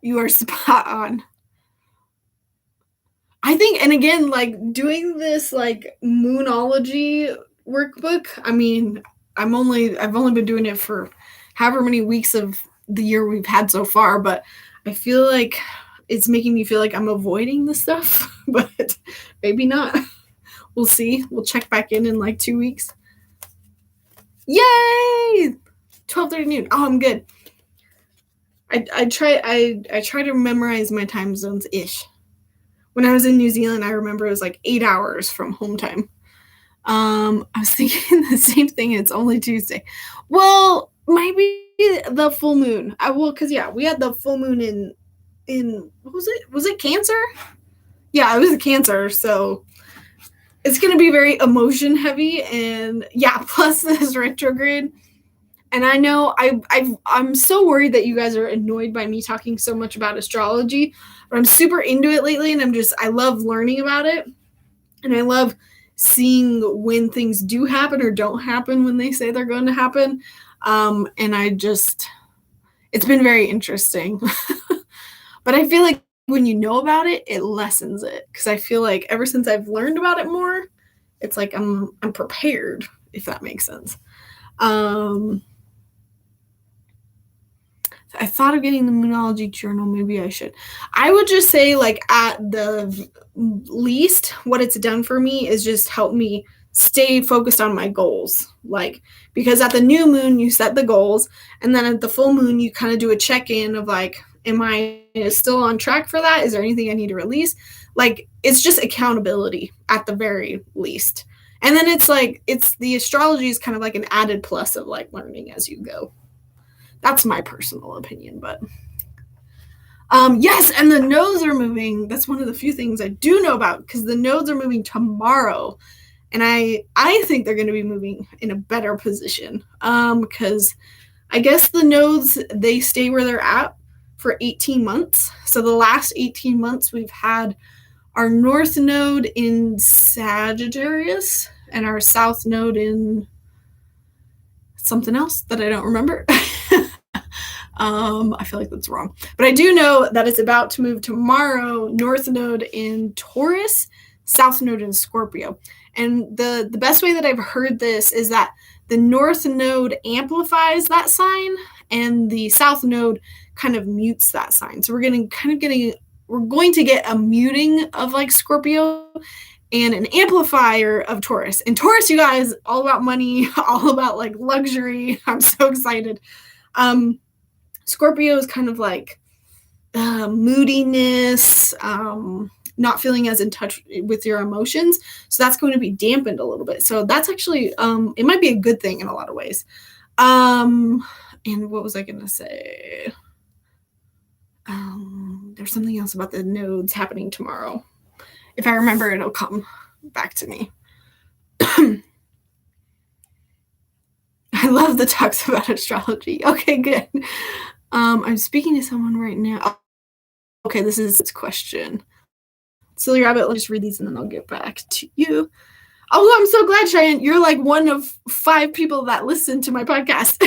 Speaker 1: You are spot on. I think, and again, like doing this like moonology workbook, I mean, I've only been doing it for however many weeks of the year we've had so far, but I feel like it's making me feel like I'm avoiding the stuff, but maybe not. We'll see. We'll check back in like 2 weeks. Yay! 12:30 noon. Oh, I'm good. I try to memorize my time zones ish. When I was in New Zealand, I remember it was like 8 hours from home time. I was thinking the same thing. It's only Tuesday. Well, maybe the full moon. Because we had the full moon in what was it? Was it Cancer? Yeah, it was a Cancer. So it's gonna be very emotion heavy, and plus this retrograde. And I know I'm so worried that you guys are annoyed by me talking so much about astrology, but I'm super into it lately, and I love learning about it, and I love seeing when things do happen or don't happen when they say they're going to happen. And it's been very interesting. But I feel like when you know about it, it lessens it, because I feel like ever since I've learned about it more, it's like I'm prepared, if that makes sense. I thought of getting the Moonology journal. Maybe I should. I would just say, like, at the least, what it's done for me is just help me stay focused on my goals. Like, because at the new moon, you set the goals, and then at the full moon, you kind of do a check-in of, like, am I still on track for that? Is there anything I need to release? Like, it's just accountability at the very least. And then it's the astrology is kind of like an added plus of, like, learning as you go. That's my personal opinion, but yes, and the nodes are moving. That's one of the few things I do know about, because the nodes are moving tomorrow, and I think they're going to be moving in a better position, because I guess the nodes, they stay where they're at for 18 months. So the last 18 months we've had our north node in Sagittarius and our south node in something else that I don't remember. I feel like that's wrong. But I do know that it's about to move tomorrow, north node in Taurus, south node in Scorpio. And the best way that I've heard this is that the north node amplifies that sign, and the south node kind of mutes that sign. So we're going to get a muting of, like, Scorpio and an amplifier of Taurus. And Taurus, you guys, all about money, all about, like, luxury. I'm so excited. Scorpio is kind of like moodiness, not feeling as in touch with your emotions. So that's going to be dampened a little bit. So that's actually, it might be a good thing in a lot of ways. And what was I going to say? There's something else about the nodes happening tomorrow. If I remember, it'll come back to me. I love the talks about astrology. Okay, good. I'm speaking to someone right now. Okay, this is this question. Silly Rabbit, let's just read these and then I'll get back to you. Oh, I'm so glad, Cheyenne. You're like one of 5 people that listen to my podcast.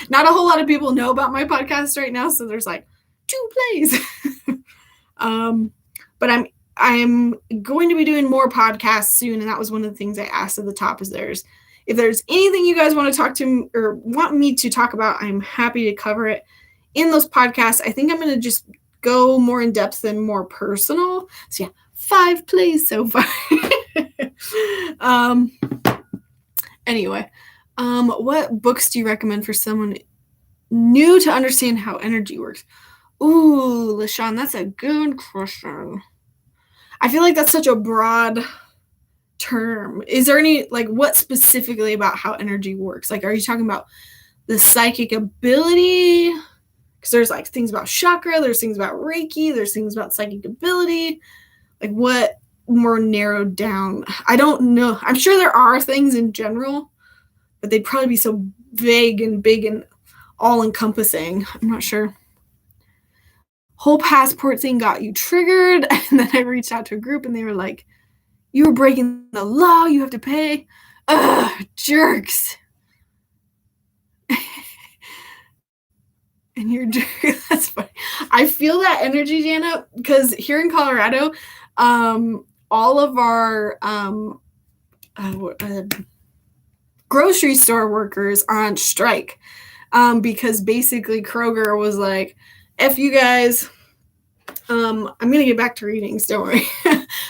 Speaker 1: Not a whole lot of people know about my podcast right now, so there's like 2 plays. But I'm going to be doing more podcasts soon, and that was one of the things I asked at the top, is if there's anything you guys want to talk to or want me to talk about, I'm happy to cover it in those podcasts. I think I'm going to just go more in depth and more personal. So yeah, 5 plays so far. Anyway, what books do you recommend for someone new to understand how energy works? Ooh, LaShawn, that's a good question. I feel like that's such a broad term. Is there any, like, what specifically about how energy works? Like, are you talking about the psychic ability? Because there's, like, things about chakra, there's things about Reiki, there's things about psychic ability. Like, what more narrowed down? I don't know. I'm sure there are things in general, but they'd probably be so vague and big and all-encompassing. I'm not sure. Whole passport thing got you triggered, and then I reached out to a group, and they were like, you were breaking the law, you have to pay. Ugh, jerks. And you're jerk. That's funny. I feel that energy, Jana, because here in Colorado, all of our grocery store workers are on strike, because basically Kroger was like, F you guys. I'm going to get back to readings, don't worry.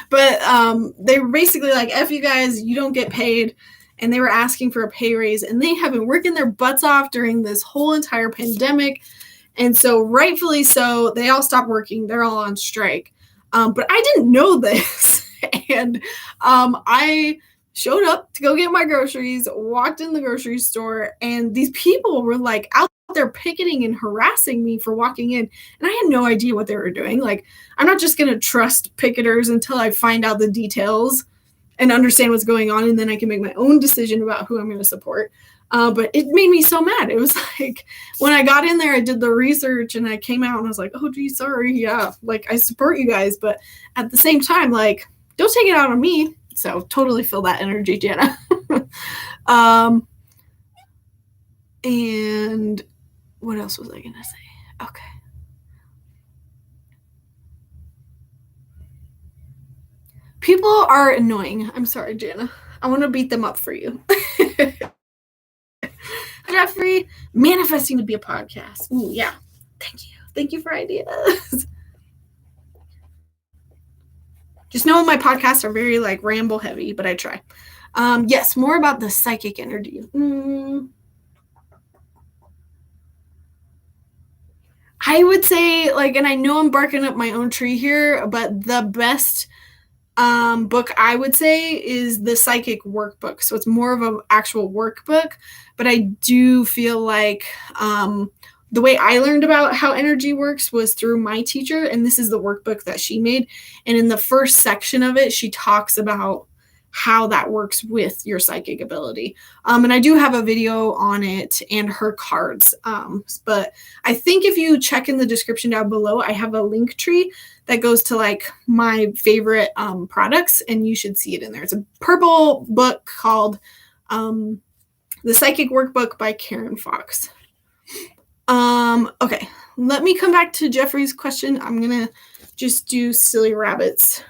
Speaker 1: But they were basically like, F you guys, you don't get paid. And they were asking for a pay raise. And they have been working their butts off during this whole entire pandemic. And so rightfully so, they all stopped working. They're all on strike. But I didn't know this. And I showed up to go get my groceries, walked in the grocery store, and these people were like out there picketing and harassing me for walking in. And I had no idea what they were doing. Like, I'm not just going to trust picketers until I find out the details and understand what's going on, and then I can make my own decision about who I'm going to support. But it made me so mad. It was like, when I got in there, I did the research and I came out and I was like, oh, gee, sorry. Yeah, like, I support you guys. But at the same time, like, don't take it out on me. So totally feel that energy, Jana. And what else was I going to say? Okay. People are annoying. I'm sorry, Jana. I want to beat them up for you. Jeffrey, manifesting would be a podcast. Ooh, yeah. Thank you. Thank you for ideas. Just know my podcasts are very like ramble heavy, but I try. Yes, more about the psychic energy. I would say, like, and I know I'm barking up my own tree here, but the best book I would say is the Psychic Workbook. So it's more of an actual workbook, but I do feel like the way I learned about how energy works was through my teacher, and this is the workbook that she made. And in the first section of it, she talks about how that works with your psychic ability. And I do have a video on it and her cards. But I think if you check in the description down below, I have a link tree that goes to like my favorite products, and you should see it in there. It's a purple book called The Psychic Workbook by Karen Fox. Okay, let me come back to Jeffrey's question. I'm gonna just do Silly Rabbits.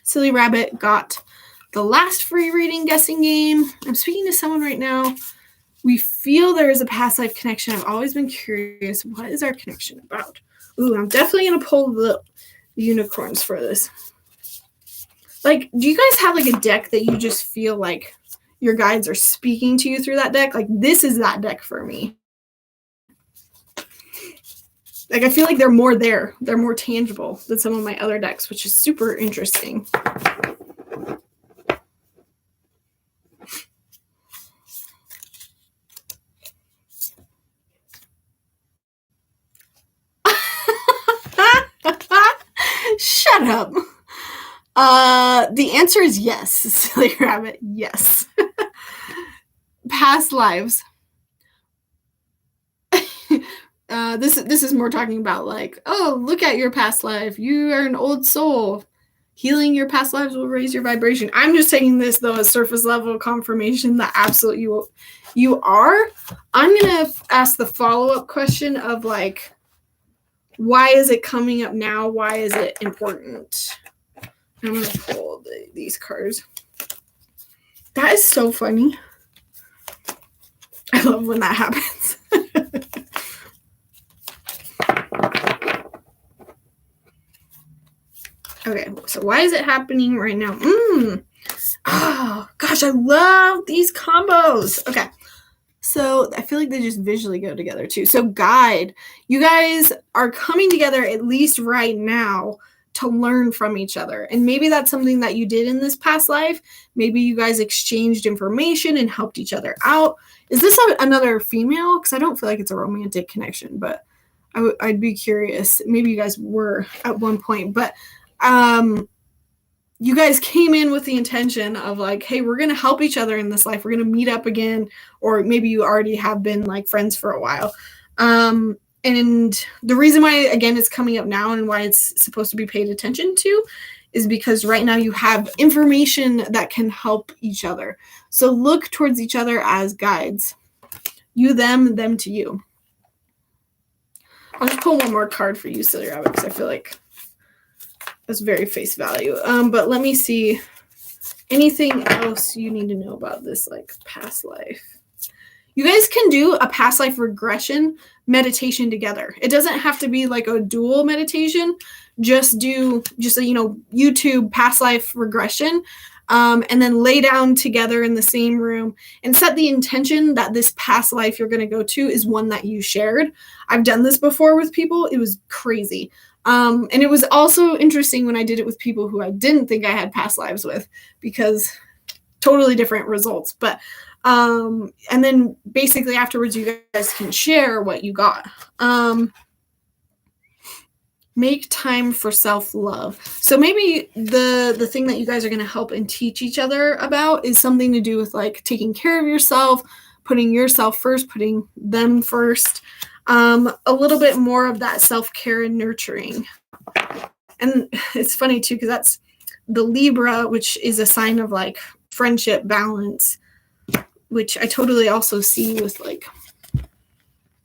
Speaker 1: Silly Rabbit got the last free reading guessing game. I'm speaking to someone right now. We feel there is a past life connection. I've always been curious. What is our connection about? Ooh, I'm definitely going to pull the unicorns for this. Like, do you guys have like a deck that you just feel like your guides are speaking to you through that deck? Like, this is that deck for me. Like, I feel like they're more there. They're more tangible than some of my other decks, which is super interesting. Shut up. The answer is yes, Silly Rabbit. Yes. Past lives. This is more talking about like, oh, look at your past life. You are an old soul. Healing your past lives will raise your vibration. I'm just taking this though as surface level confirmation that absolutely you are. I'm gonna ask the follow-up question of like, why is it coming up now? Why is it important? I'm going to pull these cards. That is so funny. I love when that happens. Okay, so why is it happening right now? Oh, gosh, I love these combos. Okay. So I feel like they just visually go together too. So guide, you guys are coming together at least right now to learn from each other. And maybe that's something that you did in this past life. Maybe you guys exchanged information and helped each other out. Is this another female? Because I don't feel like it's a romantic connection, but I'd be curious. Maybe you guys were at one point, but you guys came in with the intention of like, hey, we're going to help each other in this life. We're going to meet up again. Or maybe you already have been like friends for a while. And the reason why, again, it's coming up now and why it's supposed to be paid attention to is because right now you have information that can help each other. So look towards each other as guides. You, them to you. I'll just pull one more card for you, Silly Rabbit, because I feel like that's very face value. But let me see. Anything else you need to know about this, like, past life? You guys can do a past life regression meditation together. It doesn't have to be like a dual meditation. Just YouTube past life regression, and then lay down together in the same room and set the intention that this past life you're going to go to is one that you shared. I've done this before with people. It was crazy. And it was also interesting when I did it with people who I didn't think I had past lives with, because totally different results. But and then basically afterwards, you guys can share what you got. Make time for self-love. So maybe the thing that you guys are going to help and teach each other about is something to do with like taking care of yourself, putting yourself first, putting them first. A little bit more of that self-care and nurturing. And it's funny too, because that's the Libra, which is a sign of like friendship balance, which I totally also see with like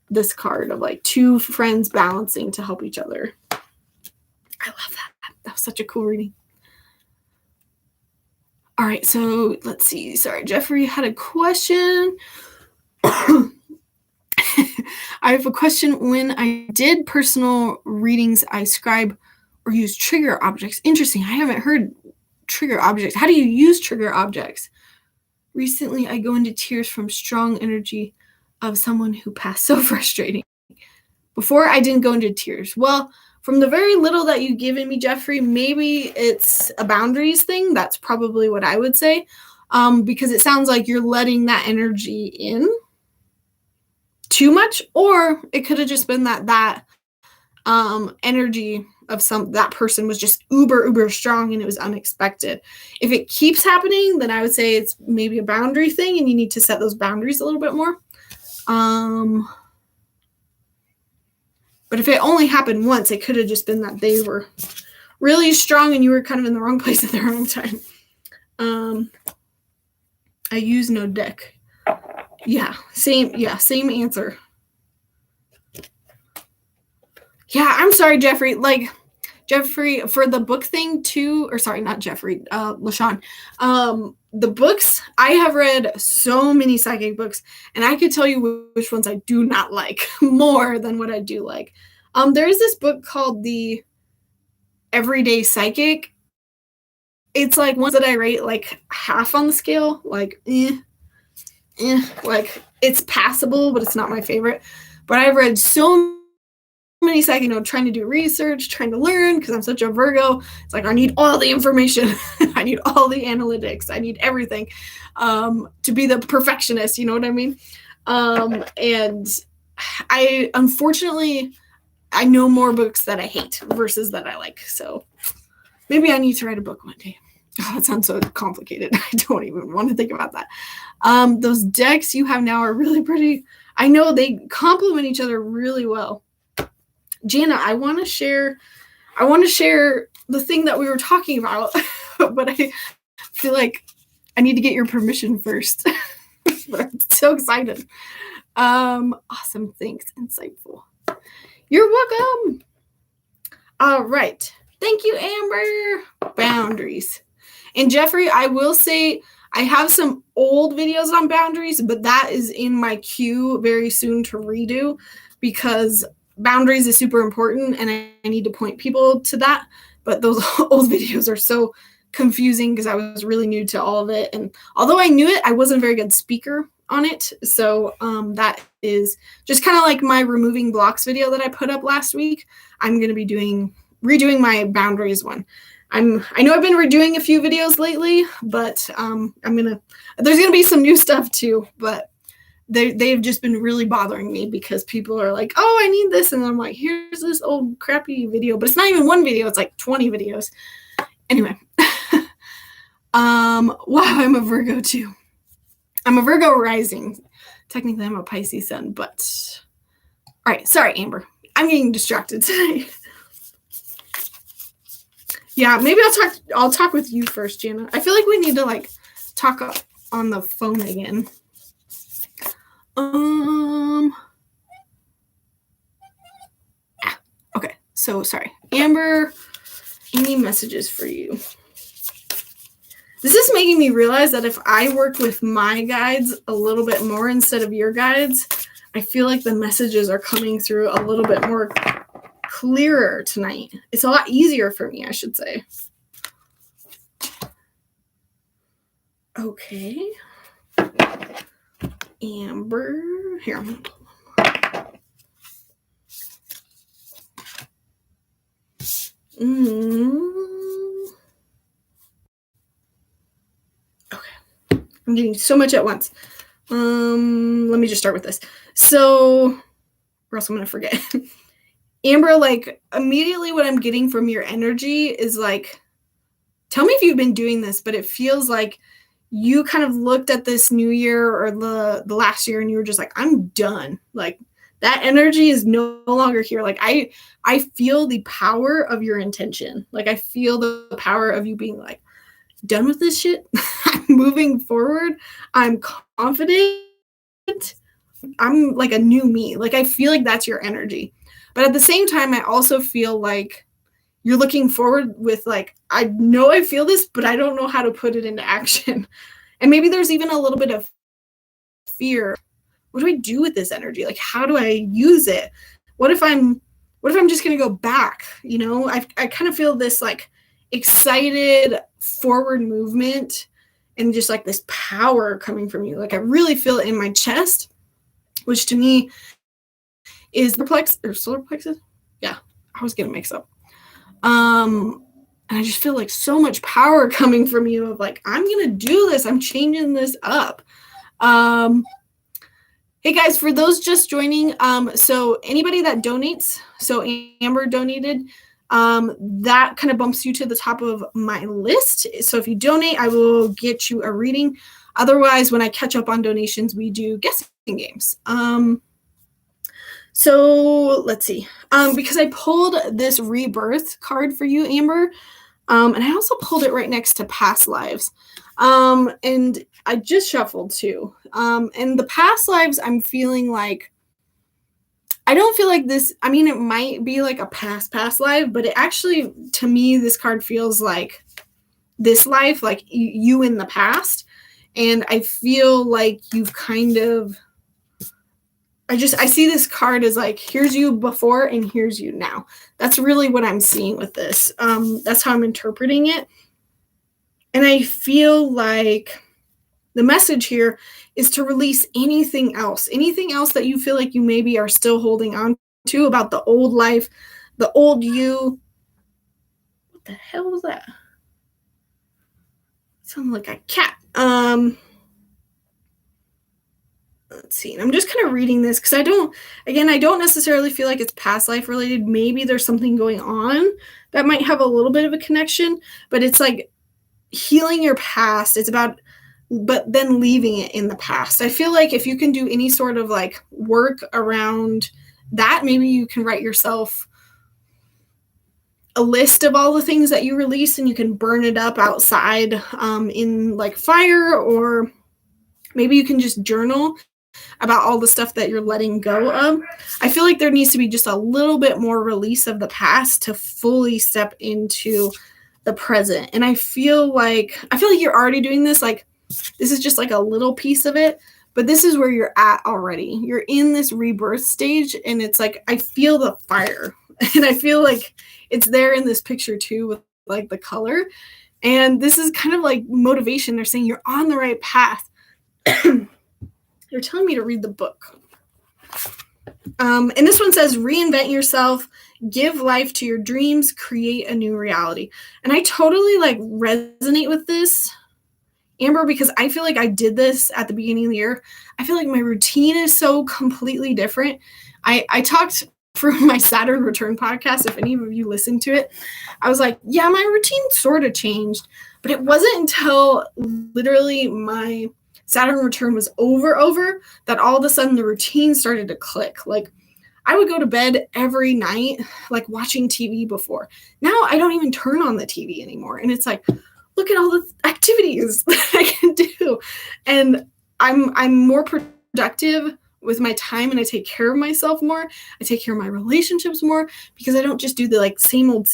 Speaker 1: this card of like two friends balancing to help each other. I love that. That was such a cool reading. All right, so let's see. Sorry, Jeffrey had a question. I have a question. When I did personal readings, I scribe or use trigger objects. Interesting. I haven't heard trigger objects. How do you use trigger objects? Recently, I go into tears from strong energy of someone who passed. So frustrating. Before, I didn't go into tears. Well, from the very little that you've given me, Jeffrey, maybe it's a boundaries thing. That's probably what I would say, because it sounds like you're letting that energy in too much, or it could have just been that energy of that person was just uber strong and it was unexpected. If it keeps happening, then I would say it's maybe a boundary thing and you need to set those boundaries a little bit more. But if it only happened once, it could have just been that they were really strong and you were kind of in the wrong place at the wrong time. I use no deck. Yeah, same answer. Yeah, I'm sorry, Jeffrey. Like, Jeffrey, for the book thing too, or sorry, not Jeffrey, LaShawn. The books, I have read so many psychic books, and I could tell you which ones I do not like more than what I do like. There is this book called The Everyday Psychic. It's like ones that I rate like half on the scale, like like it's passable, but it's not my favorite. But I've read so many psychic, trying to do research, trying to learn, because I'm such a Virgo. It's like I need all the information. I need all the analytics. I need everything to be the perfectionist. You know what I mean? And I unfortunately I know more books that I hate versus that I like. So maybe I need to write a book one day. Oh, that sounds so complicated. I don't even want to think about that. Those decks you have now are really pretty. I know they complement each other really well. Jana, I want to share the thing that we were talking about, but I feel like I need to get your permission first. But I'm so excited. Awesome. Thanks. Insightful. You're welcome. All right. Thank you, Amber. Boundaries. And Jeffrey, I will say I have some old videos on boundaries, but that is in my queue very soon to redo because boundaries is super important and I need to point people to that. But those old videos are so confusing because I was really new to all of it. And although I knew it, I wasn't a very good speaker on it. So that is just kind of like my removing blocks video that I put up last week. I'm going to be redoing my boundaries one. I know I've been redoing a few videos lately, but there's gonna be some new stuff too, but they've just been really bothering me because people are like, oh, I need this, and I'm like, here's this old crappy video, but it's not even one video, it's like 20 videos. Anyway, wow, I'm a Virgo too. I'm a Virgo rising. Technically, I'm a Pisces sun, but all right, sorry, Amber, I'm getting distracted today. Yeah, maybe I'll talk with you first, Jana. I feel like we need to talk on the phone again. Okay, so sorry. Amber, any messages for you? This is making me realize that if I work with my guides a little bit more instead of your guides, I feel like the messages are coming through a little bit more clearer tonight. It's a lot easier for me, I should say. Okay. Amber. Here, I'm going to pull one. Okay. I'm doing so much at once. Let me just start with this. So, or else I'm going to forget. Amber, like, immediately what I'm getting from your energy is like, tell me if you've been doing this, but it feels like you kind of looked at this new year or the last year and you were just like, I'm done. Like, that energy is no longer here. Like, I feel the power of your intention. Like, I feel the power of you being like, done with this shit. I'm moving forward. I'm confident. I'm like a new me. Like, I feel like that's your energy. But at the same time, I also feel like you're looking forward with like, I know I feel this, but I don't know how to put it into action. And maybe there's even a little bit of fear. What do I do with this energy? Like, how do I use it? What if I'm just going to go back? You know, I kind of feel this like excited forward movement and just like this power coming from you. Like, I really feel it in my chest, which to me is the solar plexus. Yeah, I was getting mixed up. And I just feel like so much power coming from you of like, I'm going to do this. I'm changing this up. Hey guys, for those just joining, so anybody that donates, so Amber donated, that kind of bumps you to the top of my list. So if you donate, I will get you a reading. Otherwise, when I catch up on donations, we do guessing games. So let's see, because I pulled this rebirth card for you, Amber, and I also pulled it right next to past lives, and I just shuffled too, and the past lives, I'm feeling like, I don't feel like this, I mean, it might be like a past life, but it actually, to me, this card feels like this life, like you in the past, and I feel like you've kind of, I see this card as like, here's you before and here's you now. That's really what I'm seeing with this. That's how I'm interpreting it. And I feel like the message here is to release anything else that you feel like you maybe are still holding on to about the old life, the old you. What the hell was that? It sounded like a cat. Let's see. I'm just kind of reading this because I don't necessarily feel like it's past life related. Maybe there's something going on that might have a little bit of a connection, but it's like healing your past. It's about, but then leaving it in the past. I feel like if you can do any sort of like work around that, maybe you can write yourself a list of all the things that you release and you can burn it up outside in like fire, or maybe you can just journal about all the stuff that you're letting go of. I feel like there needs to be just a little bit more release of the past to fully step into the present. And I feel like you're already doing this. Like, this is just like a little piece of it, but this is where you're at already. You're in this rebirth stage, and it's like, I feel the fire, and I feel like it's there in this picture too with like the color. And this is kind of like motivation. They're saying you're on the right path. They're telling me to read the book. And this one says, reinvent yourself, give life to your dreams, create a new reality. And I totally like resonate with this, Amber, because I feel like I did this at the beginning of the year. I feel like my routine is so completely different. I talked for my Saturn return podcast. If any of you listened to it, I was like, yeah, my routine sort of changed, but it wasn't until literally my Saturn return was over that all of a sudden the routine started to click. Like, I would go to bed every night, like watching TV before. Now I don't even turn on the TV anymore. And it's like, look at all the activities that I can do. And I'm more productive with my time, and I take care of myself more. I take care of my relationships more because I don't just do the like same old.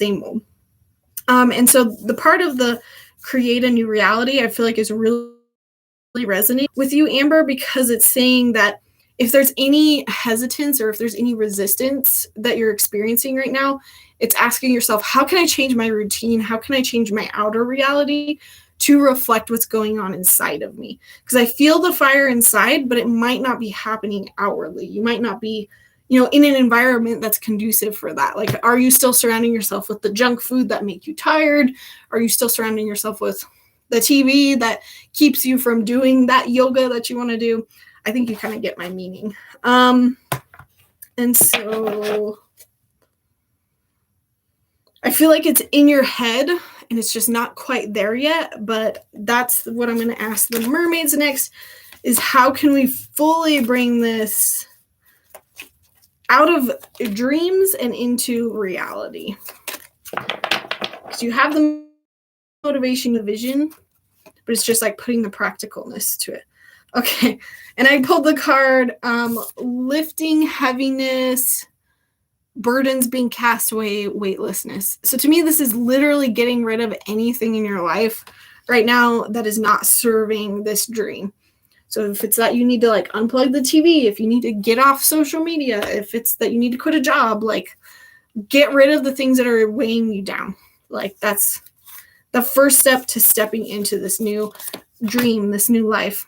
Speaker 1: And so the part of the create a new reality, I feel like is really resonate with you, Amber, because it's saying that if there's any hesitance or if there's any resistance that you're experiencing right now, it's asking yourself, how can I change my routine? How can I change my outer reality to reflect what's going on inside of me? Because I feel the fire inside, but it might not be happening outwardly. You might not be, in an environment that's conducive for that. Like, are you still surrounding yourself with the junk food that make you tired? Are you still surrounding yourself with the TV that keeps you from doing that yoga that you want to do. I think you kind of get my meaning. And so I feel like it's in your head and it's just not quite there yet, but that's what I'm going to ask the mermaids next, is how can we fully bring this out of dreams and into reality? Because you have the motivation, the vision, but it's just like putting the practicalness to it. Okay, and I pulled the card, lifting heaviness, burdens being cast away, weightlessness. So to me, this is literally getting rid of anything in your life right now that is not serving this dream. So if it's that you need to like unplug the TV, if you need to get off social media, if it's that you need to quit a job, like get rid of the things that are weighing you down. Like that's the first step to stepping into this new dream, this new life.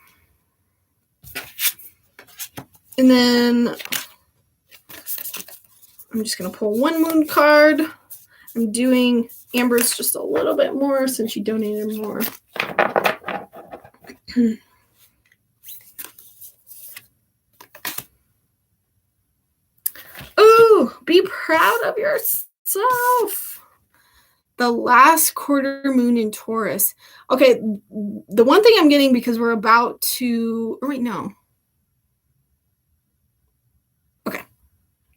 Speaker 1: And then I'm just going to pull one moon card. I'm doing Amber's just a little bit more since she donated more. Ooh, be proud of yourself. The last quarter moon in Taurus. Okay, the one thing I'm getting, because we're about to, oh wait, no. Okay.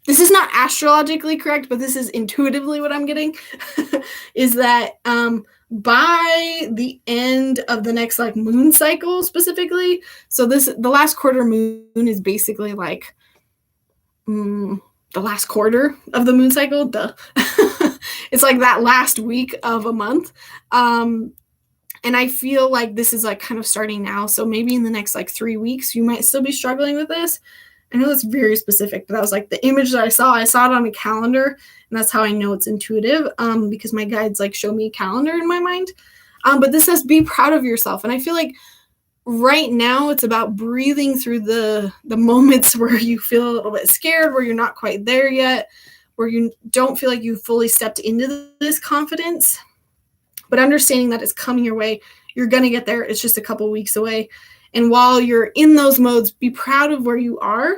Speaker 1: This is not astrologically correct, but this is intuitively what I'm getting, is that by the end of the next like moon cycle specifically, so the last quarter moon is basically like the last quarter of the moon cycle. Duh. It's like that last week of a month. And I feel like this is like kind of starting now. So maybe in the next like 3 weeks, you might still be struggling with this. I know it's very specific, but that was like the image that I saw it on a calendar, and that's how I know it's intuitive, because my guides like show me a calendar in my mind. But this says be proud of yourself. And I feel like right now it's about breathing through the moments where you feel a little bit scared, where you're not quite there yet, where you don't feel like you fully stepped into this confidence, but understanding that it's coming your way. You're going to get there. It's just a couple weeks away. And while you're in those modes, be proud of where you are,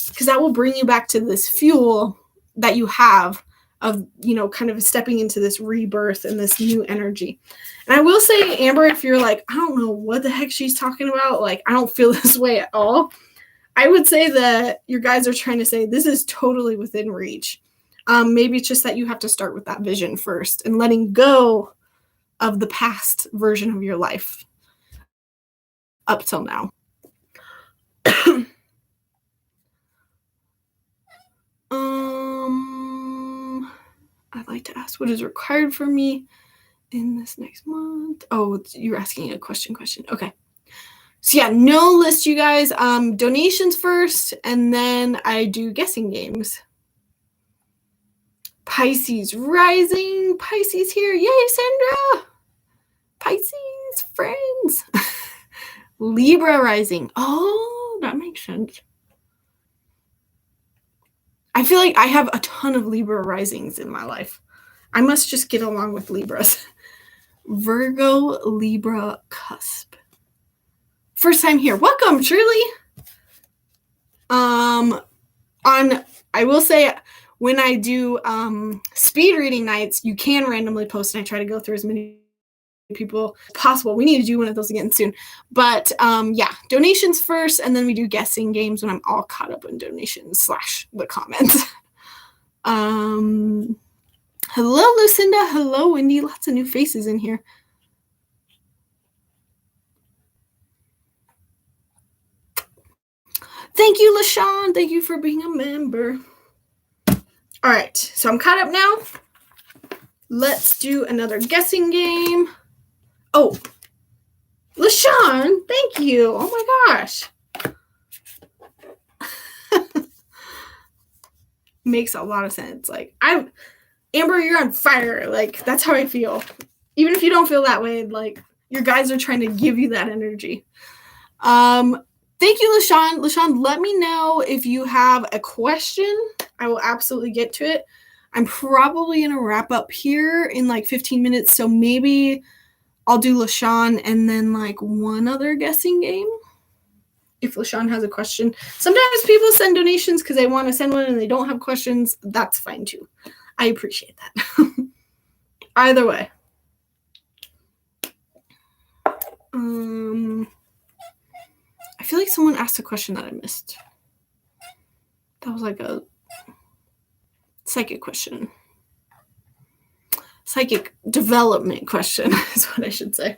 Speaker 1: because that will bring you back to this fuel that you have of, kind of stepping into this rebirth and this new energy. And I will say, Amber, if you're like, I don't know what the heck she's talking about, like, I don't feel this way at all, I would say that your guys are trying to say this is totally within reach. Maybe it's just that you have to start with that vision first and letting go of the past version of your life up till now. I'd like to ask what is required for me in this next month. Oh, you're asking a question. Okay. So yeah, no list, you guys. Donations first, and then I do guessing games. Pisces rising. Pisces here. Yay, Sandra. Pisces friends. Libra rising. Oh, that makes sense. I feel like I have a ton of Libra risings in my life. I must just get along with Libras. Virgo, Libra cusp. First time here. Welcome, Shirley. I will say, when I do speed reading nights, you can randomly post, and I try to go through as many people as possible. We need to do one of those again soon. But yeah, donations first, and then we do guessing games when I'm all caught up in donations / the comments. Hello, Lucinda. Hello, Wendy. Lots of new faces in here. Thank you, LaShawn. Thank you for being a member. All right, so I'm caught up now. Let's do another guessing game. Oh, LaShawn, thank you. Oh my gosh. Makes a lot of sense. Like, Amber, you're on fire. Like, that's how I feel. Even if you don't feel that way, like, your guys are trying to give you that energy. Thank you, LaShawn. LaShawn, let me know if you have a question. I will absolutely get to it. I'm probably going to wrap up here in like 15 minutes. So maybe I'll do LaShawn and then like one other guessing game. If LaShawn has a question. Sometimes people send donations because they want to send one and they don't have questions. That's fine too. I appreciate that. Either way. I feel like someone asked a question that I missed. That was like a psychic question. Psychic development question is what I should say.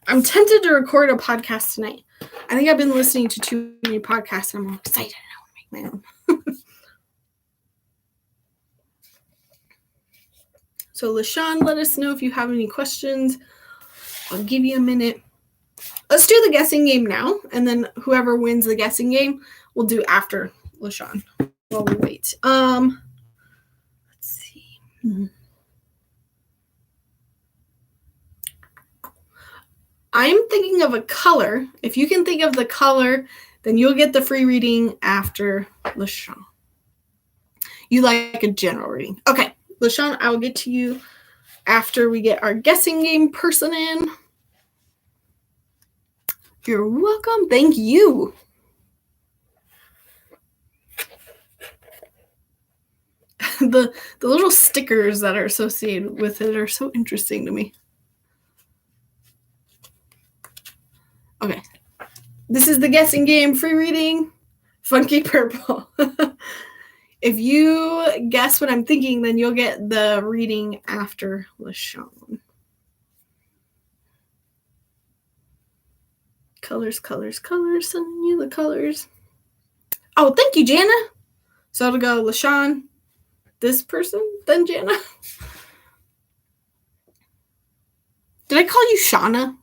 Speaker 1: I'm tempted to record a podcast tonight. I think I've been listening to too many podcasts and I'm all excited. I want to make my own. So LaShawn, let us know if you have any questions. I'll give you a minute. Let's do the guessing game now, and then whoever wins the guessing game, we'll do after LaShawn while we wait. Let's see. I'm thinking of a color. If you can think of the color, then you'll get the free reading after LaShawn. You like a general reading. Okay, LaShawn, I will get to you after we get our guessing game person in. You're welcome. Thank you. The little stickers that are associated with it are so interesting to me. Okay. This is the guessing game free reading. Funky purple. If you guess what I'm thinking, then you'll get the reading after LaShawn. Colors, colors, colors. Sending you the colors. Oh, thank you, Jana. So it'll go LaShawn, this person, then Jana. Did I call you Shauna?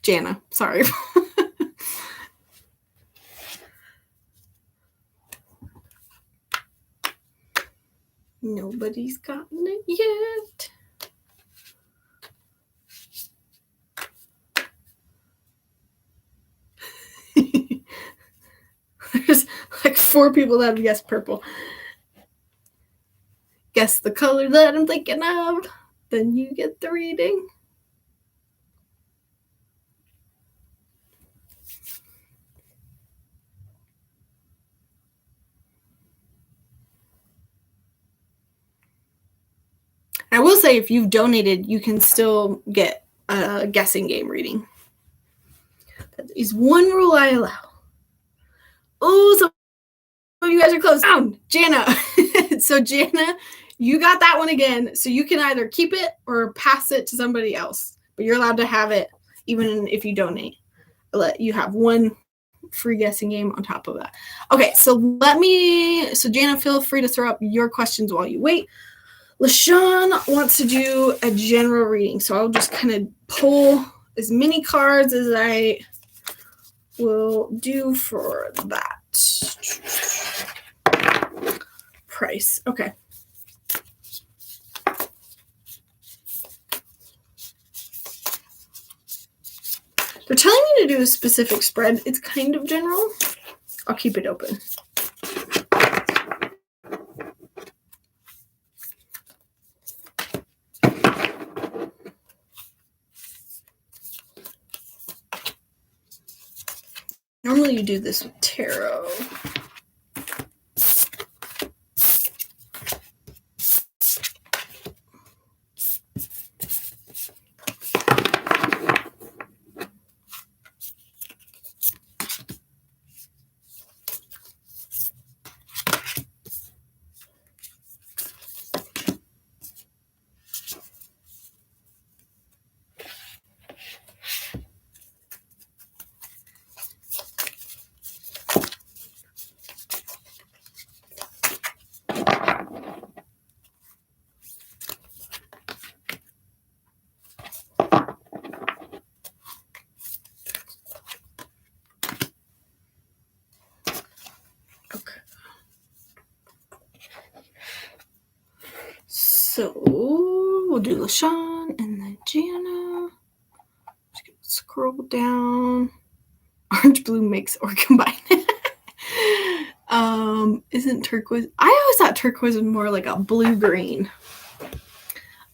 Speaker 1: Jana, sorry. Nobody's gotten it yet. There's like 4 people that have guessed purple. Guess the color that I'm thinking of. Then you get the reading. I will say if you've donated, you can still get a guessing game reading. That is one rule I allow. Oh, so you guys are close. Down, Jana. So Jana, you got that one again. So you can either keep it or pass it to somebody else. But you're allowed to have it even if you donate. I'll let you have one free guessing game on top of that. Okay, so Jana, feel free to throw up your questions while you wait. LaShawn wants to do a general reading, so I'll just kind of pull as many cards as I will do for that price. Okay. They're telling me to do a specific spread. It's kind of general. I'll keep it open. Normally you do this with tarot. So we'll do LaShawn and then Jana. Just gonna scroll down. Orange, blue mix or combine. Isn't turquoise? I always thought turquoise was more like a blue green.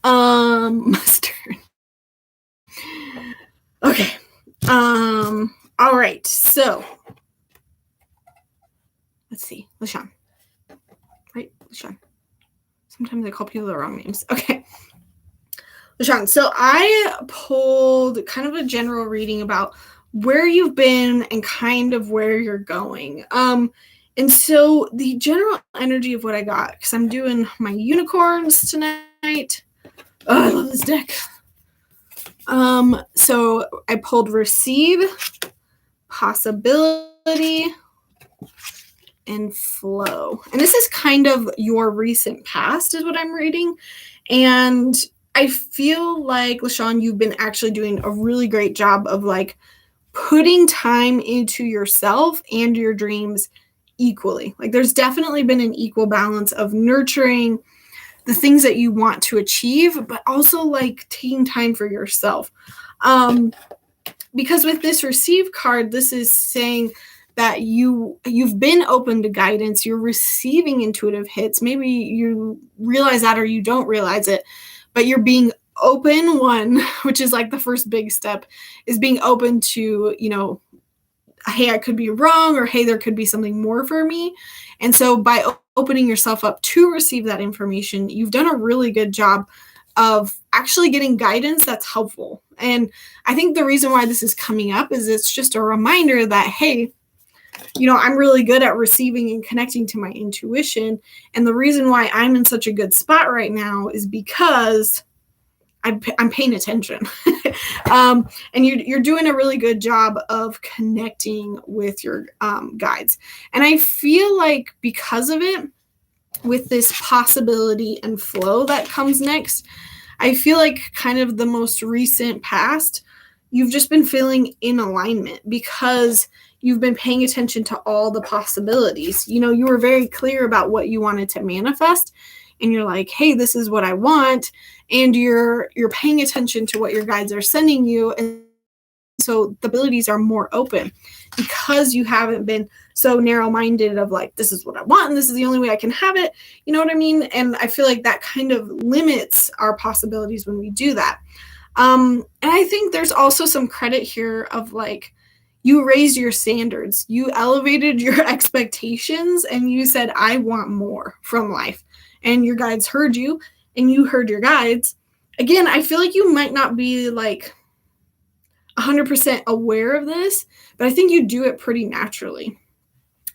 Speaker 1: Mustard. Okay. All right. So let's see. LaShawn. Right? LaShawn. Sometimes I call people the wrong names. Okay. LaShawn. So I pulled kind of a general reading about where you've been and kind of where you're going. And so the general energy of what I got, because I'm doing my unicorns tonight. Oh, I love this deck. So I pulled receive, possibility, and flow. And this is kind of your recent past is what I'm reading. And I feel like, LaShawn, you've been actually doing a really great job of like putting time into yourself and your dreams equally. Like there's definitely been an equal balance of nurturing the things that you want to achieve, but also like taking time for yourself. Because with this receive card, this is saying that you've been open to guidance, you're receiving intuitive hits. Maybe you realize that or you don't realize it, but you're being open, which is like the first big step, is being open to, hey, I could be wrong, or hey, there could be something more for me. And so by opening yourself up to receive that information, you've done a really good job of actually getting guidance that's helpful. And I think the reason why this is coming up is it's just a reminder that, hey, I'm really good at receiving and connecting to my intuition. And the reason why I'm in such a good spot right now is because I'm paying attention. And you're doing a really good job of connecting with your guides. And I feel like because of it, with this possibility and flow that comes next, I feel like kind of the most recent past, you've just been feeling in alignment because you've been paying attention to all the possibilities. You were very clear about what you wanted to manifest, and you're like, hey, this is what I want. And you're paying attention to what your guides are sending you. And so the abilities are more open because you haven't been so narrow-minded of like, this is what I want and this is the only way I can have it. You know what I mean? And I feel like that kind of limits our possibilities when we do that. And I think there's also some credit here of like, you raised your standards, you elevated your expectations, and you said, I want more from life. And your guides heard you and you heard your guides. Again, I feel like you might not be like 100% aware of this, but I think you do it pretty naturally.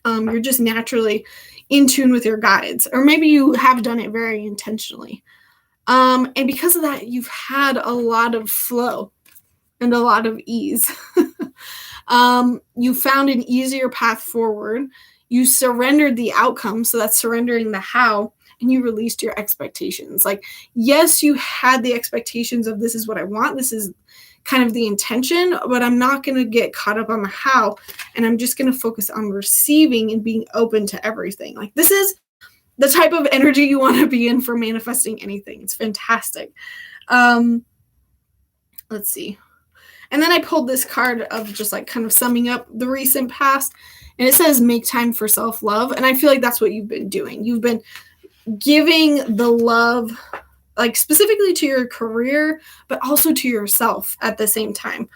Speaker 1: You're just naturally in tune with your guides, or maybe you have done it very intentionally. And because of that, you've had a lot of flow and a lot of ease. You found an easier path forward. You surrendered the outcome. So that's surrendering the how, and you released your expectations. Like, yes, you had the expectations of this is what I want. This is kind of the intention, but I'm not going to get caught up on the how. And I'm just going to focus on receiving and being open to everything. Like, this is the type of energy you want to be in for manifesting anything. It's fantastic. Let's see. And then I pulled this card of just like kind of summing up the recent past. And it says, make time for self-love. And I feel like that's what you've been doing. You've been giving the love, like specifically to your career, but also to yourself at the same time.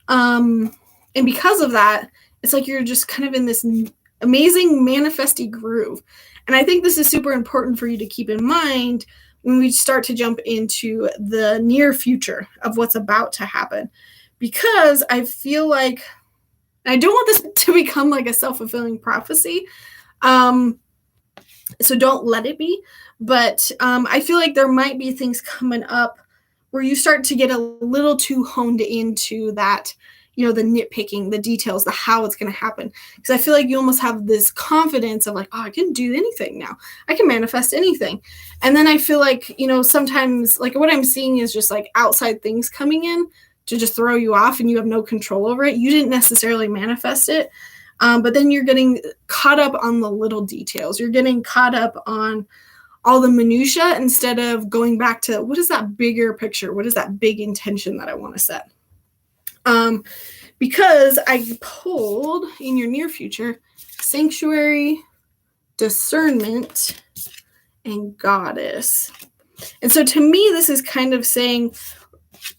Speaker 1: And because of that, it's like you're just kind of in this amazing manifesty groove. And I think this is super important for you to keep in mind when we start to jump into the near future of what's about to happen. Because I feel like, I don't want this to become like a self-fulfilling prophecy. So don't let it be. But I feel like there might be things coming up where you start to get a little too honed into that, the nitpicking, the details, the how it's going to happen. Because I feel like you almost have this confidence of like, oh, I can do anything now. I can manifest anything. And then I feel like, sometimes like what I'm seeing is just like outside things coming in to just throw you off and you have no control over it. You didn't necessarily manifest it. But then you're getting caught up on the little details. You're getting caught up on all the minutia instead of going back to what is that bigger picture? What is that big intention that I want to set? Because I pulled in your near future, sanctuary, discernment, and goddess. And so to me, this is kind of saying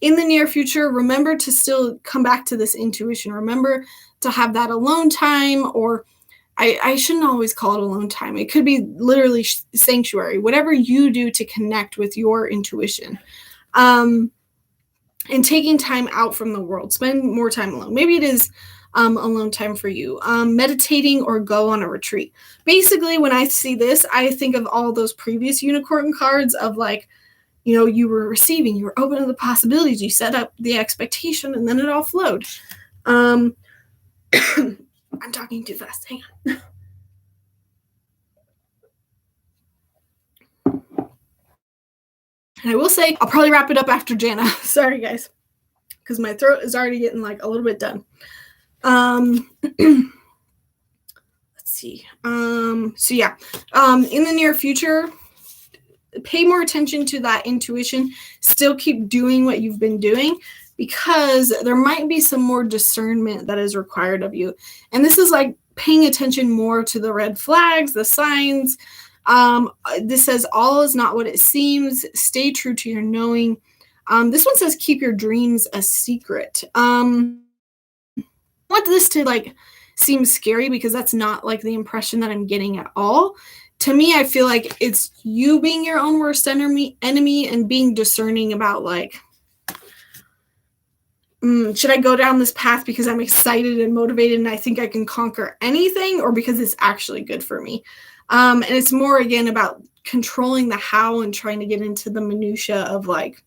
Speaker 1: in the near future, remember to still come back to this intuition. Remember to have that alone time, or I shouldn't always call it alone time. It could be literally sanctuary, whatever you do to connect with your intuition. And taking time out from the world, spend more time alone. Maybe it is alone time for you, meditating or go on a retreat. Basically, when I see this, I think of all those previous unicorn cards of like, you were receiving, you were open to the possibilities, you set up the expectation, and then it all flowed. I'm talking too fast. Hang on. And I will say, I'll probably wrap it up after Jana. Sorry, guys, because my throat is already getting like a little bit done. Let's see. So yeah, in the near future, pay more attention to that intuition. Still keep doing what you've been doing, because there might be some more discernment that is required of you. And this is like paying attention more to the red flags, the signs. This says all is not what it seems. Stay true to your knowing. This one says keep your dreams a secret. I want this to like seem scary, because that's not like the impression that I'm getting at all. To me, I feel like it's you being your own worst enemy and being discerning about like, should I go down this path because I'm excited and motivated and I think I can conquer anything, or because it's actually good for me? And it's more, again, about controlling the how and trying to get into the minutia of like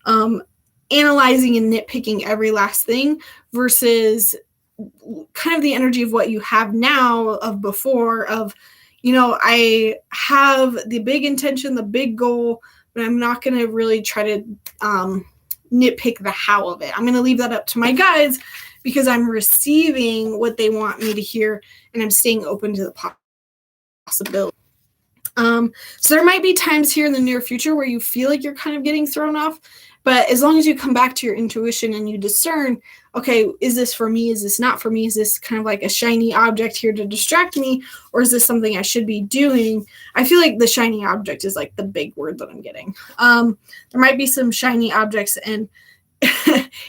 Speaker 1: analyzing and nitpicking every last thing, versus kind of the energy of what you have now of before of, I have the big intention, the big goal, but I'm not going to really try to nitpick the how of it. I'm going to leave that up to my guides, because I'm receiving what they want me to hear, and I'm staying open to the possibility. So there might be times here in the near future where you feel like you're kind of getting thrown off, but as long as you come back to your intuition and you discern, okay, is this for me? Is this not for me? Is this kind of like a shiny object here to distract me? Or is this something I should be doing? I feel like the shiny object is like the big word that I'm getting. There might be some shiny objects, and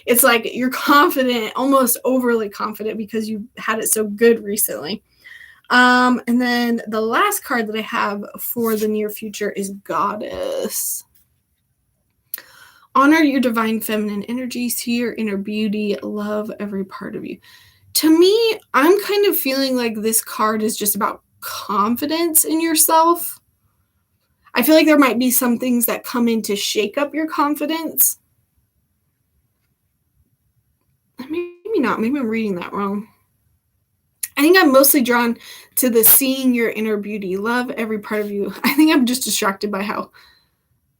Speaker 1: it's like you're confident, almost overly confident, because you had it so good recently. And then the last card that I have for the near future is Goddess. Honor your divine feminine energy, see your inner beauty, love every part of you. To me, I'm kind of feeling like this card is just about confidence in yourself. I feel like there might be some things that come in to shake up your confidence. Maybe not. Maybe I'm reading that wrong. I think I'm mostly drawn to the seeing your inner beauty, love every part of you. I think I'm just distracted by how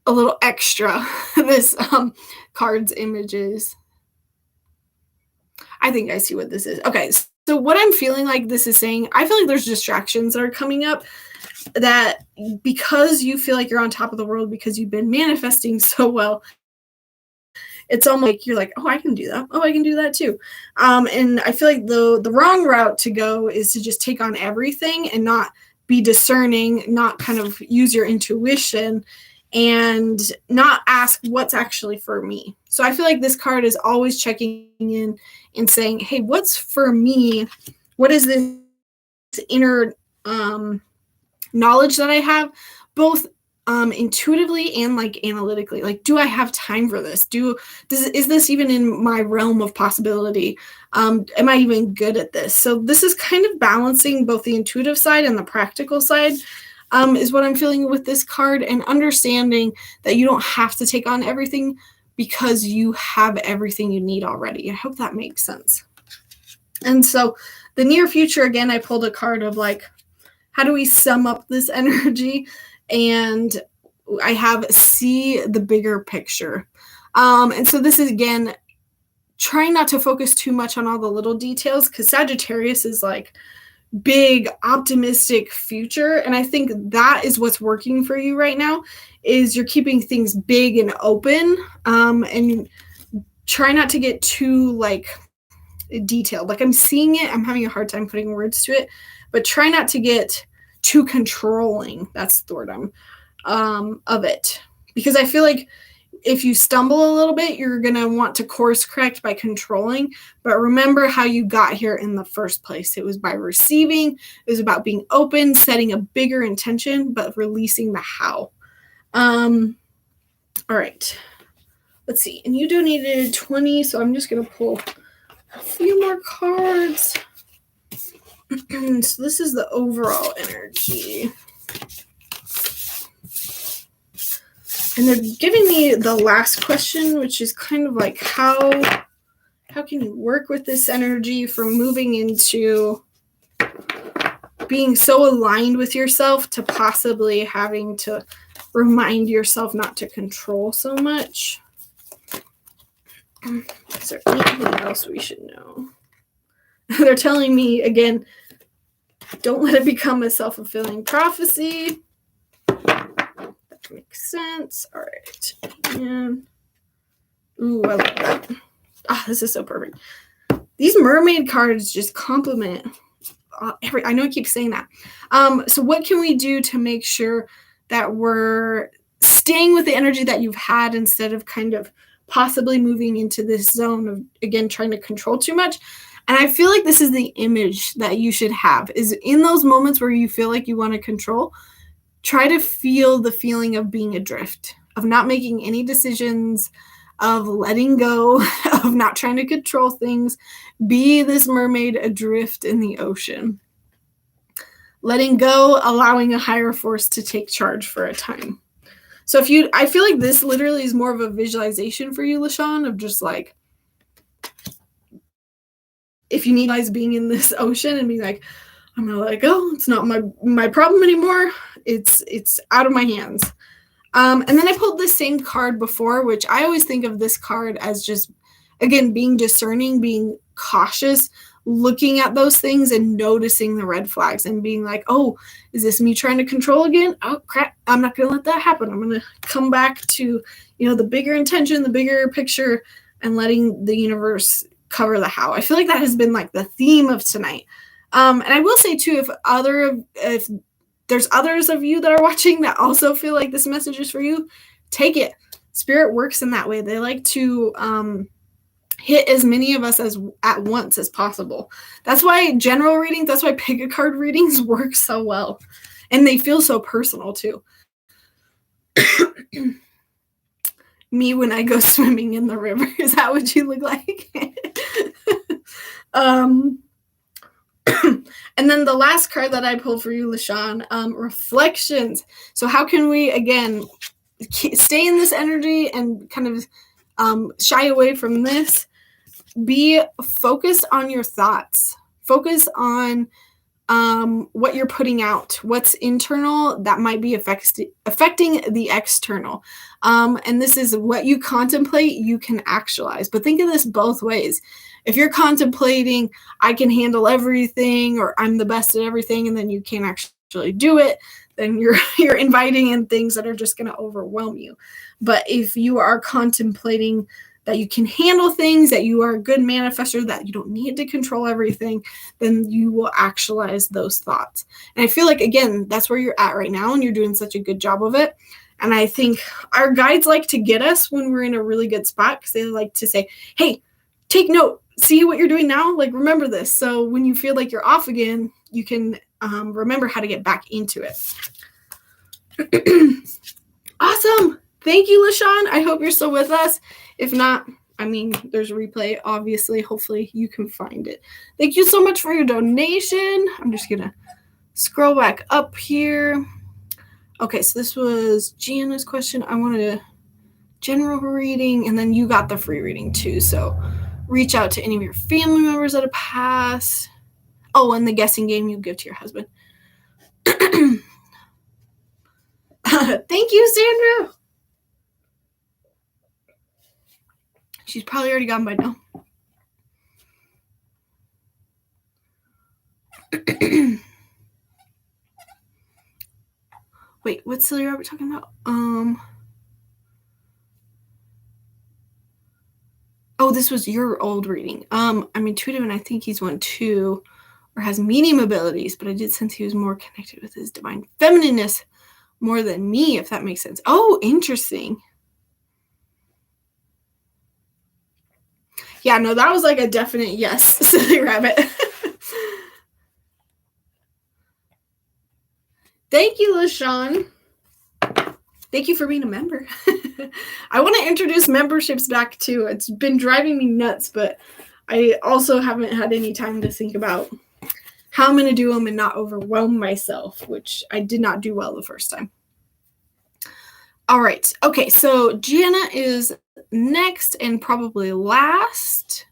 Speaker 1: a little extra this card's image is. I think I see what this is. Okay, so what I'm feeling like this is saying, I feel like there's distractions that are coming up, that because you feel like you're on top of the world, because you've been manifesting so well, it's almost like you're like, oh, I can do that. Oh, I can do that too. And I feel like the wrong route to go is to just take on everything and not be discerning, not kind of use your intuition, and not ask what's actually for me. So I feel like this card is always checking in and saying, hey, what's for me? What is this inner knowledge that I have, both intuitively and like analytically? Like, do I have time for this? Is this even in my realm of possibility? Am I even good at this? So this is kind of balancing both the intuitive side and the practical side. Is what I'm feeling with this card, and understanding that you don't have to take on everything because you have everything you need already. I hope that makes sense. And so the near future, again, I pulled a card of like, how do we sum up this energy? And I have see the bigger picture. And so this is, again, trying not to focus too much on all the little details, because Sagittarius is like big, optimistic future. And I think that is what's working for you right now, is you're keeping things big and open, and try not to get too like detailed. Like, I'm seeing it, I'm having a hard time putting words to it, but try not to get too controlling. That's the word of it. because I feel like if you stumble a little bit, you're going to want to course correct by controlling. But remember how you got here in the first place. It was by receiving. It was about being open, setting a bigger intention, but releasing the how. All right. Let's see. And you donated 20, so I'm just going to pull a few more cards. So this is the overall energy. And they're giving me the last question, which is kind of like how can you work with this energy from moving into being so aligned with yourself to possibly having to remind yourself not to control so much. Is there anything else we should know? They're telling me, again, don't let it become a self-fulfilling prophecy. That makes sense. All right. And, ooh, I love that. Ah, this is so perfect. These mermaid cards just complement I know I keep saying that. So what can we do to make sure that we're staying with the energy that you've had instead of kind of possibly moving into this zone of, again, trying to control too much? And I feel like this is the image that you should have, is in those moments where you feel like you want to control, try to feel the feeling of being adrift, of not making any decisions, of letting go, of not trying to control things. Be this mermaid adrift in the ocean. Letting go, allowing a higher force to take charge for a time. So I feel like this literally is more of a visualization for you, LaShawn, of just like, if you need being in this ocean and being like, I'm gonna let it go. It's not my problem anymore. It's out of my hands. And then I pulled this same card before, which I always think of this card as just, again, being discerning, being cautious, looking at those things and noticing the red flags and being like, oh, is this me trying to control again? Oh, crap. I'm not going to let that happen. I'm going to come back to, the bigger intention, the bigger picture, and letting the universe cover the how. I feel like that has been like the theme of tonight. And I will say too, if there's others of you that are watching that also feel like this message is for you, take it. Spirit works in that way. They like to hit as many of us as at once as possible. That's why general readings, that's why pick a card readings work so well. And they feel so personal too. Me when I go swimming in the river. Is that what you look like? And then the last card that I pulled for you, LaShawn, reflections. So how can we, again, stay in this energy and kind of shy away from this? Be focused on your thoughts. Focus on what you're putting out, what's internal that might be affecting the external. And this is what you contemplate, you can actualize. But think of this both ways. If you're contemplating, I can handle everything, or I'm the best at everything, and then you can't actually do it, then you're inviting in things that are just going to overwhelm you. But if you are contemplating that you can handle things, that you are a good manifester, that you don't need to control everything, then you will actualize those thoughts. And I feel like, again, that's where you're at right now, and you're doing such a good job of it. And I think our guides like to get us when we're in a really good spot, because they like to say, hey, take note, see what you're doing now, like remember this. So when you feel like you're off again, you can remember how to get back into it. Awesome. Thank you, LaShawn. I hope you're still with us. If not, there's a replay, obviously. Hopefully you can find it. Thank you so much for your donation. I'm just going to scroll back up here. Okay, so this was Gianna's question. I wanted a general reading, and then you got the free reading too. So reach out to any of your family members that have passed. Oh, and the guessing game you give to your husband. Thank you, Sandra. She's probably already gone by now. Wait, what silly are we talking about? Oh, this was your old reading. I'm intuitive, and I think he's one too, or has medium abilities, but I did sense he was more connected with his divine feminineness. more than me, if that makes sense. Oh, interesting. Yeah, no, that was like a definite yes, silly rabbit. Thank you, LaShawn. Thank you for being a member. I want to introduce memberships back too. It's been driving me nuts, but I also haven't had any time to think about how I'm going to do them and not overwhelm myself, which I did not do well the first time. All right. Okay, so Gianna is next and probably last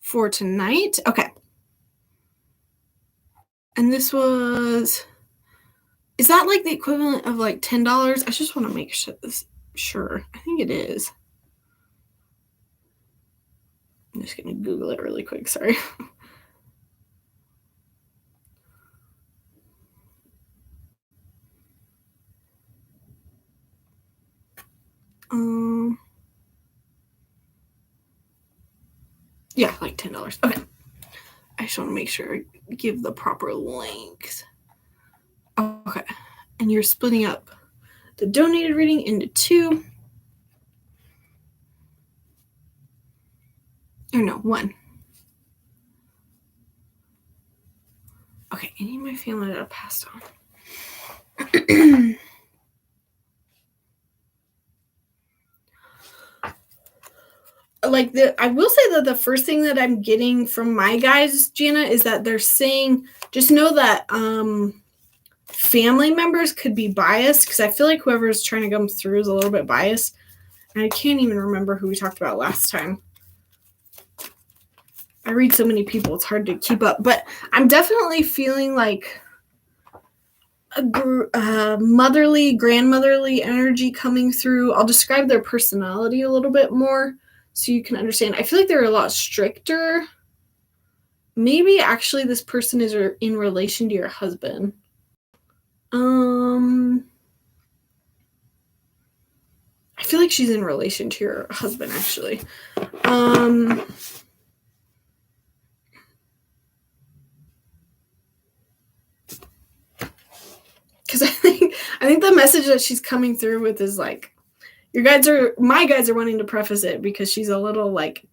Speaker 1: for tonight. Okay. And this was, is that like the equivalent of like $10? I just want to make sure. I think it is. I'm just going to Google it really quick. Sorry. Yeah, like $10. Okay. I just want to make sure I give the proper links. Okay. And you're splitting up the donated reading into 2. Or no, 1. Okay, any of my family that have passed on. Like I will say that the first thing that I'm getting from my guys, Gianna, is that they're saying, just know that family members could be biased, because I feel like whoever's trying to come through is a little bit biased. And I can't even remember who we talked about last time. I read so many people, it's hard to keep up. But I'm definitely feeling like a motherly, grandmotherly energy coming through. I'll describe their personality a little bit more so you can understand. I feel like they're a lot stricter. Maybe actually this person is in relation to your husband. I feel like she's in relation to your husband, actually. Because I think the message that she's coming through with is like, my guys are wanting to preface it because she's a little like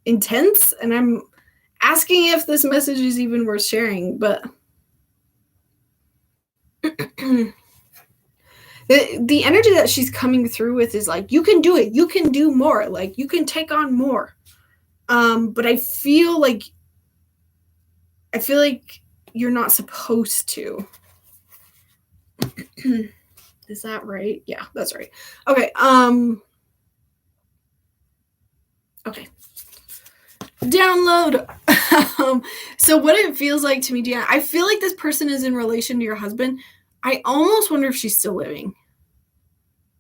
Speaker 1: intense, and I'm asking if this message is even worth sharing, but the energy that she's coming through with is like, you can do it, you can do more, like you can take on more. But I feel like you're not supposed to. Is that right? Yeah, that's right. Okay. Okay. Download. So what it feels like to me, Deanna, I feel like this person is in relation to your husband. I almost wonder if she's still living.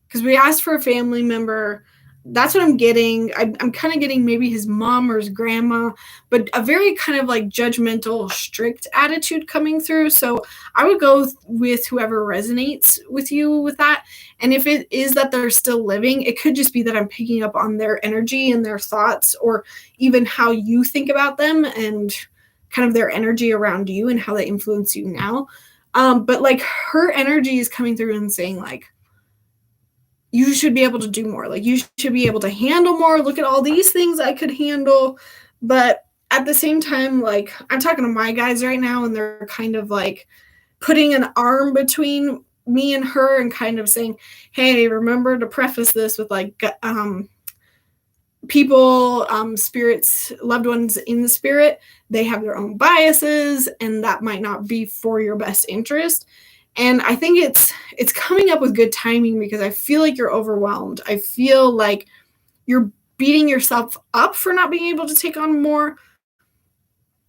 Speaker 1: Because we asked for a family member. That's what I'm getting. I'm kind of getting maybe his mom or his grandma, but a very kind of like judgmental, strict attitude coming through. So I would go with whoever resonates with you with that. And if it is that they're still living, it could just be that I'm picking up on their energy and their thoughts, or even how you think about them and kind of their energy around you and how they influence you now. But like her energy is coming through and saying like, you should be able to do more. Like you should be able to handle more. Look at all these things I could handle. But at the same time, like I'm talking to my guys right now, and they're kind of like putting an arm between me and her and kind of saying, hey, remember to preface this with like people, spirits, loved ones in the spirit, they have their own biases, and that might not be for your best interest. And I think it's coming up with good timing, because I feel like you're overwhelmed. I feel like you're beating yourself up for not being able to take on more.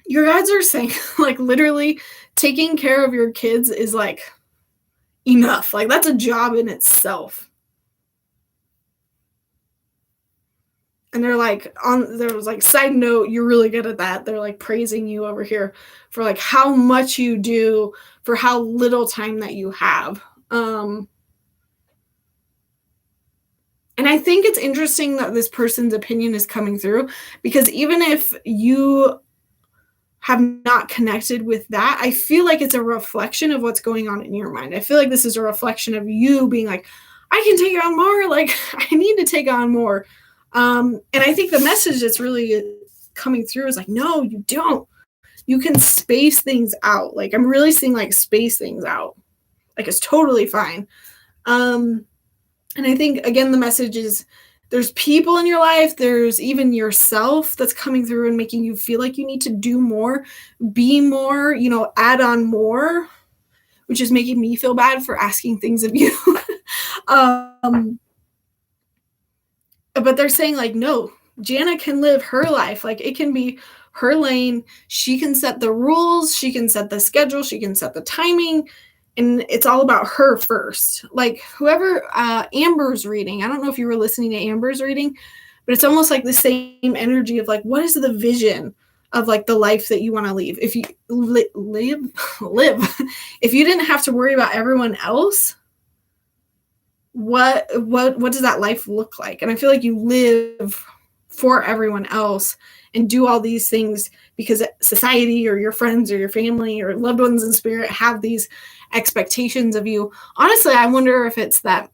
Speaker 1: Your guides are saying like literally taking care of your kids is like enough. Like that's a job in itself. And they're like, there was like, side note, you're really good at that. They're like praising you over here for like how much you do for how little time that you have. And I think it's interesting that this person's opinion is coming through, because even if you have not connected with that, I feel like it's a reflection of what's going on in your mind. I feel like this is a reflection of you being like, I can take on more. Like, I need to take on more. And I think the message that's really coming through is like, no, you don't. You can space things out. Like, I'm really seeing like space things out. Like, it's totally fine. And I think, again, the message is there's people in your life, there's even yourself that's coming through and making you feel like you need to do more, be more, add on more, which is making me feel bad for asking things of you. But they're saying like, no, Jana can live her life. Like, it can be her lane. She can set the rules. She can set the schedule. She can set the timing. And it's all about her first. Like, whoever Amber's reading, I don't know if you were listening to Amber's reading, but it's almost like the same energy of like, what is the vision of like the life that you want to live? If you live, if you didn't have to worry about everyone else, what does that life look like? And I feel like you live for everyone else and do all these things because society or your friends or your family or loved ones in spirit have these expectations of you. Honestly, I wonder if it's that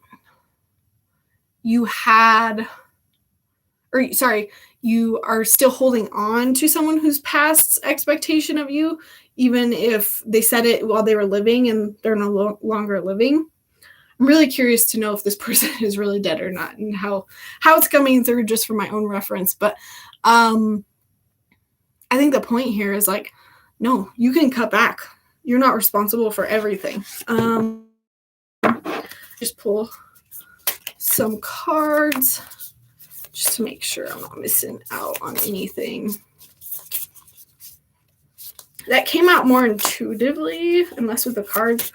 Speaker 1: you are still holding on to someone who's past expectation of you, even if they said it while they were living and they're no longer living. I'm really curious to know if this person is really dead or not and how it's coming through just for my own reference. But I think the point here is like, no, you can cut back. You're not responsible for everything. Just pull some cards just to make sure I'm not missing out on anything. That came out more intuitively and less with the cards,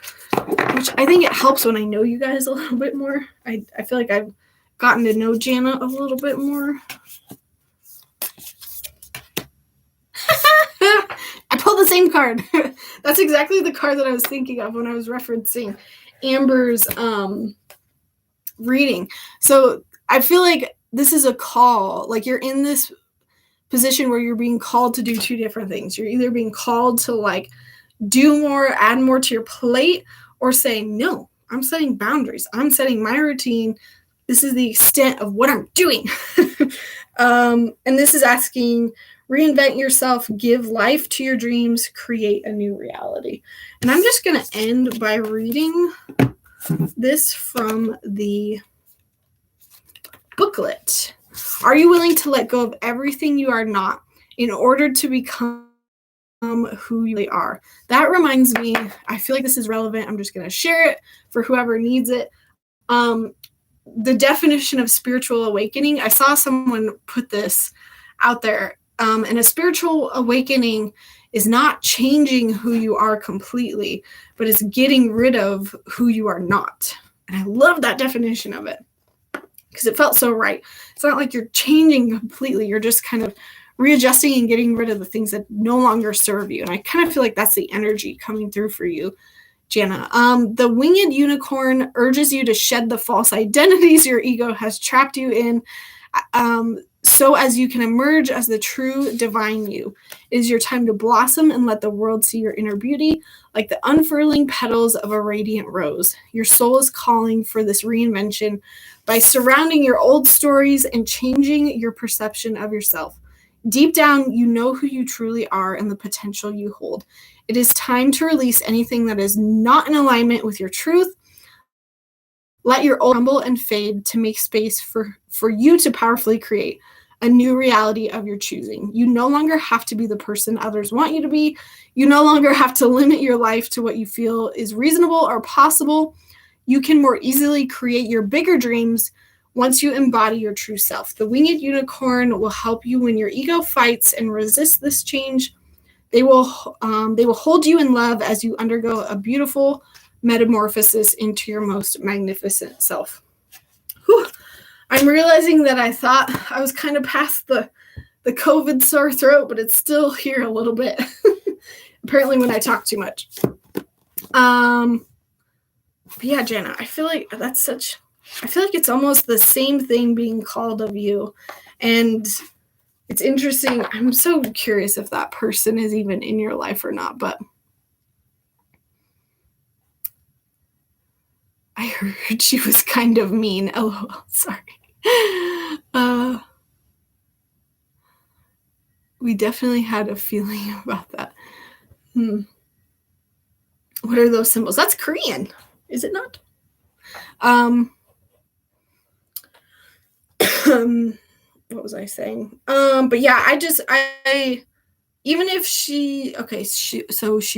Speaker 1: which I think it helps when I know you guys a little bit more. I feel like I've gotten to know Jana a little bit more. I pulled the same card. That's exactly the card that I was thinking of when I was referencing Amber's reading. So I feel like this is a call. Like, you're in this position where you're being called to do two different things. You're either being called to like do more, add more to your plate, or saying, no, I'm setting boundaries. I'm setting my routine. This is the extent of what I'm doing. And this is asking, reinvent yourself, give life to your dreams, create a new reality. And I'm just going to end by reading this from the booklet. Are you willing to let go of everything you are not in order to become who you really are? That reminds me, I feel like this is relevant. I'm just going to share it for whoever needs it. The definition of spiritual awakening, I saw someone put this out there, and a spiritual awakening is not changing who you are completely, but it's getting rid of who you are not. And I love that definition of it because it felt so right. It's not like you're changing completely. You're just kind of readjusting and getting rid of the things that no longer serve you. And I kind of feel like that's the energy coming through for you, Jana. The winged unicorn urges you to shed the false identities your ego has trapped you in, so as you can emerge as the true divine you. It is your time to blossom and let the world see your inner beauty, like the unfurling petals of a radiant rose. Your soul is calling for this reinvention by surrounding your old stories and changing your perception of yourself. Deep down, you know who you truly are and the potential you hold. It is time to release anything that is not in alignment with your truth. Let your old crumble and fade to make space for you to powerfully create a new reality of your choosing. You no longer have to be the person others want you to be. You no longer have to limit your life to what you feel is reasonable or possible. You can more easily create your bigger dreams once you embody your true self. The winged unicorn will help you when your ego fights and resists this change. They will hold you in love as you undergo a beautiful metamorphosis into your most magnificent self. Whew. I'm realizing that I thought I was kind of past the COVID sore throat, but it's still here a little bit. Apparently when I talk too much. But yeah, Jana, I feel like it's almost the same thing being called of you. And it's interesting. I'm so curious if that person is even in your life or not, but I heard she was kind of mean. LOL, sorry. We definitely had a feeling about that. What are those symbols? That's Korean, is it not? What was I saying? But yeah, I even if she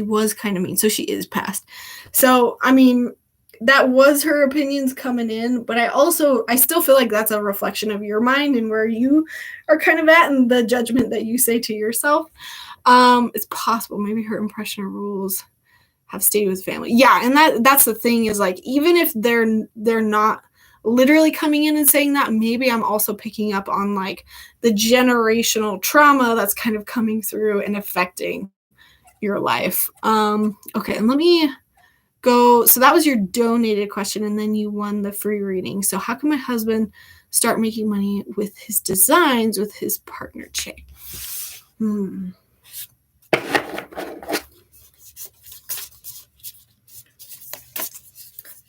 Speaker 1: was kind of mean, so she is past. So I mean, that was her opinions coming in, but I still feel like that's a reflection of your mind and where you are kind of at and the judgment that you say to yourself. It's possible maybe her impression of rules have stayed with family. Yeah, and that's the thing is like even if they're not literally coming in and saying that, maybe I'm also picking up on like the generational trauma that's kind of coming through and affecting your life. Okay, and let me go. So that was your donated question, and then you won the free reading. So how can my husband start making money with his designs with his partner Che?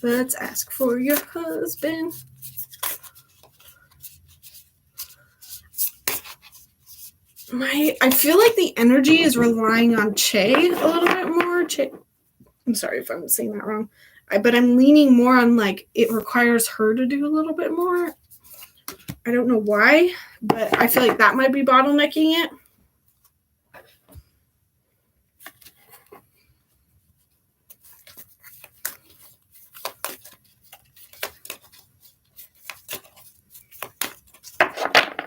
Speaker 1: Let's ask for your husband. I feel like the energy is relying on Che a little bit more. Che. I'm sorry if I'm saying that wrong. But I'm leaning more on like it requires her to do a little bit more. I don't know why, but I feel like that might be bottlenecking it.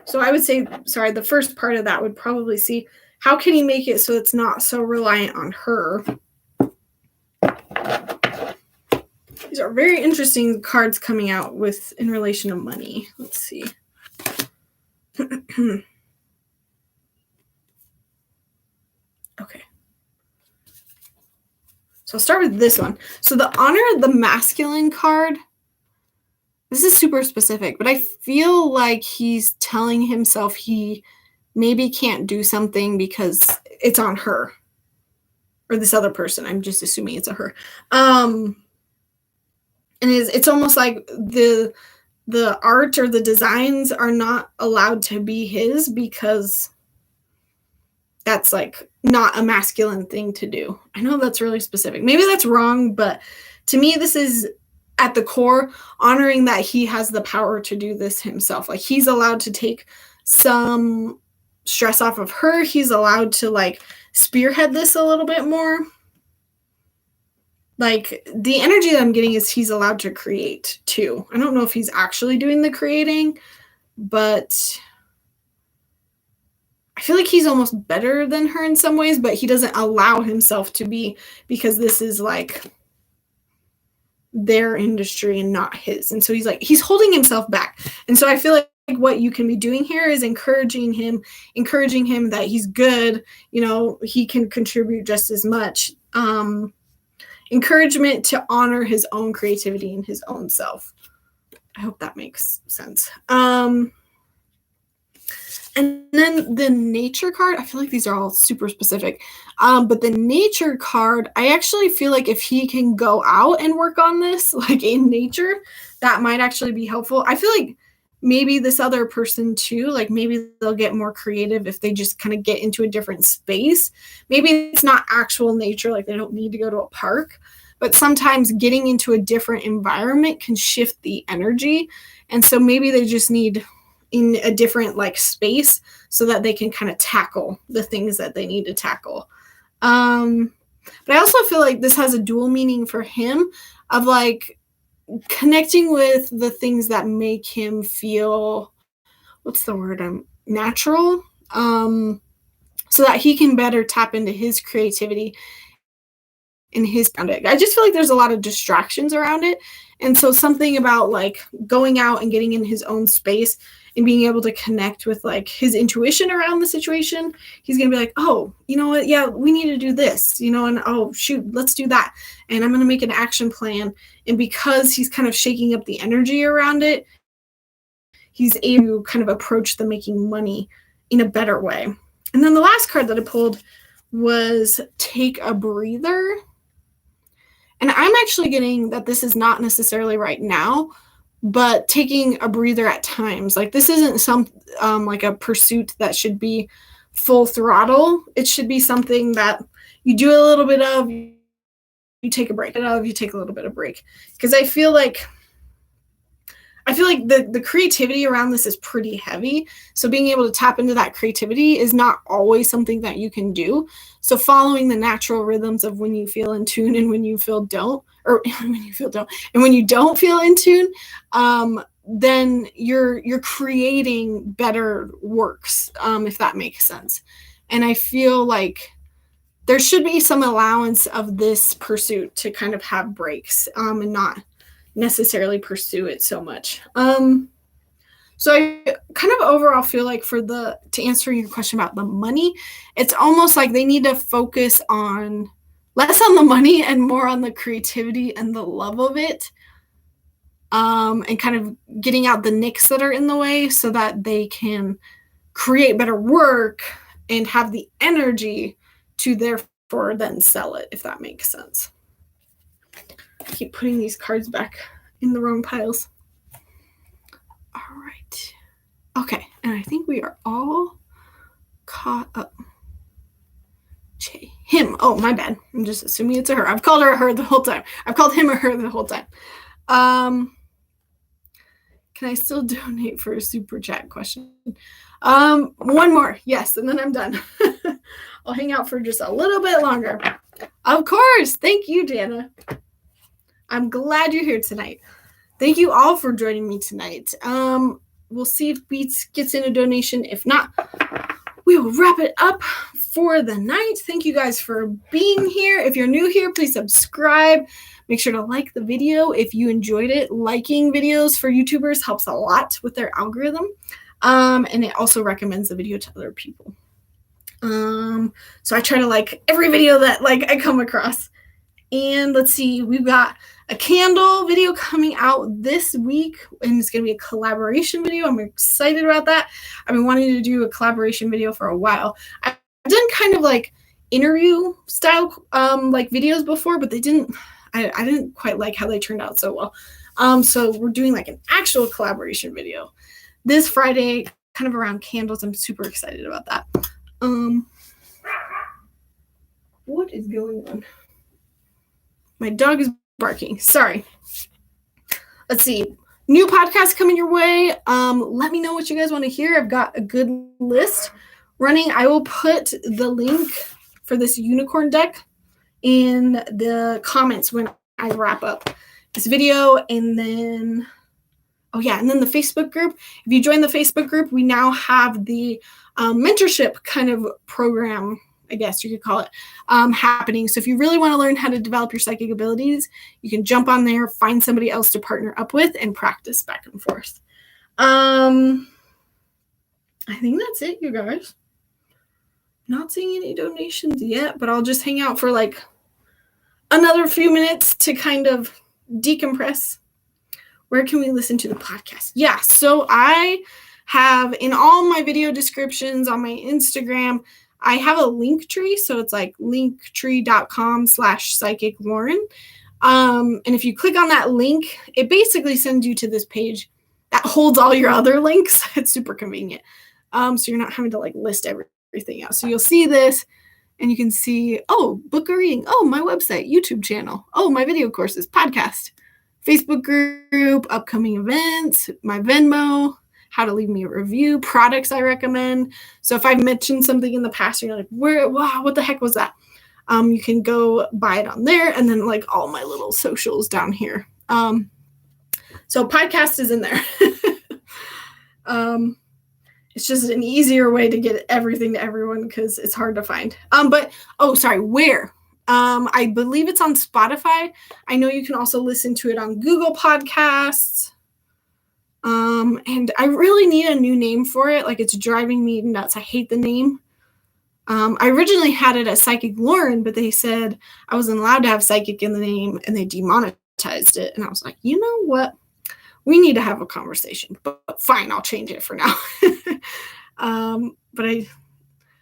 Speaker 1: So I would say, the first part of that would probably see how can he make it so it's not so reliant on her. These are very interesting cards coming out with in relation to money. Let's see. Okay. So I'll start with this one. So the honor of the masculine card, this is super specific, but I feel like he's telling himself he maybe can't do something because it's on her or this other person. I'm just assuming it's a her. And it's almost like the art or the designs are not allowed to be his because that's like not a masculine thing to do. I know that's really specific. Maybe that's wrong, but to me, this is at the core honoring that he has the power to do this himself. Like he's allowed to take some stress off of her. He's allowed to like spearhead this a little bit more. Like the energy that I'm getting is he's allowed to create too. I don't know if he's actually doing the creating, but I feel like he's almost better than her in some ways, but he doesn't allow himself to be because this is like their industry and not his. And so he's holding himself back. And so I feel like what you can be doing here is encouraging him that he's good, he can contribute just as much. Encouragement to honor his own creativity and his own self. I hope that makes sense. And then the nature card, I feel like these are all super specific. But the nature card, I actually feel like if he can go out and work on this, like in nature, that might actually be helpful. I feel like maybe this other person too, like maybe they'll get more creative if they just kind of get into a different space. Maybe it's not actual nature, like they don't need to go to a park, but sometimes getting into a different environment can shift the energy. And so maybe they just need in a different like space so that they can kind of tackle the things that they need to tackle. But I also feel like this has a dual meaning for him of like connecting with the things that make him feel, natural, so that he can better tap into his creativity in his project. I just feel like there's a lot of distractions around it. And so something about like going out and getting in his own space and being able to connect with like his intuition around the situation, he's going to be like, oh, you know what? Yeah, we need to do this, and oh, shoot, let's do that. And I'm going to make an action plan. And because he's kind of shaking up the energy around it, he's able to kind of approach the making money in a better way. And then the last card that I pulled was take a breather. And I'm actually getting that this is not necessarily right now, but taking a breather at times. Like this isn't some like a pursuit that should be full throttle. It should be something that you do a little bit of, you take a break of, you take a little bit of break. Because I feel like the creativity around this is pretty heavy. So being able to tap into that creativity is not always something that you can do. So following the natural rhythms of when you feel in tune and when you feel don't, or when you feel don't, and when you don't feel in tune, then you're creating better works, if that makes sense. And I feel like there should be some allowance of this pursuit to kind of have breaks, and not necessarily pursue it so much. So I kind of overall feel like to answer your question about the money, it's almost like they need to focus on less on the money and more on the creativity and the love of it. And kind of getting out the nicks that are in the way so that they can create better work and have the energy to therefore then sell it, if that makes sense. I keep putting these cards back in the wrong piles. All right. Okay, and I think we are all caught up. Him. Oh, my bad. I'm just assuming it's a her. I've called her a her the whole time. I've called him a her the whole time. Can I still donate for a super chat question? One more. Yes, and then I'm done. I'll hang out for just a little bit longer. Of course. Thank you, Dana. I'm glad you're here tonight. Thank you all for joining me tonight. We'll see if Beats gets in a donation. If not, we will wrap it up for the night. Thank you guys for being here. If you're new here, please subscribe. Make sure to like the video if you enjoyed it. Liking videos for YouTubers helps a lot with their algorithm. And it also recommends the video to other people. So I try to like every video that I come across. And let's see, we've got a candle video coming out this week, and it's going to be a collaboration video. I'm excited about that. I've been wanting to do a collaboration video for a while. I've done kind of interview style videos before, but I didn't quite like how they turned out so well. So we're doing an actual collaboration video this Friday, kind of around candles. I'm super excited about that. What is going on? My dog is barking. Sorry. Let's see. New podcast coming your way. Let me know what you guys want to hear. I've got a good list running. I will put the link for this unicorn deck in the comments when I wrap up this video. And then, and then the Facebook group. If you join the Facebook group, we now have the mentorship kind of program, I guess you could call it, happening. So if you really want to learn how to develop your psychic abilities, you can jump on there, find somebody else to partner up with, and practice back and forth. I think that's it, you guys. Not seeing any donations yet, but I'll just hang out for another few minutes to kind of decompress. Where can we listen to the podcast? Yeah, so I have in all my video descriptions on my Instagram, I have a link tree. So it's linktree.com/psychiclauren. And if you click on that link, it basically sends you to this page that holds all your other links. It's super convenient. So you're not having to list everything out. So you'll see this and you can see, book a reading. My website, YouTube channel. My video courses, podcast, Facebook group, upcoming events, my Venmo, how to leave me a review, products I recommend. So if I've mentioned something in the past, you're like, what the heck was that? You can go buy it on there, and then all my little socials down here. So podcast is in there. It's just an easier way to get everything to everyone because it's hard to find. Where? I believe it's on Spotify. I know you can also listen to it on Google Podcasts. And I really need a new name for it. It's driving me nuts. I hate the name. I originally had it as Psychic Lauren, but they said I wasn't allowed to have psychic in the name, and they demonetized it. And I was like, you know what? We need to have a conversation. But fine, I'll change it for now. But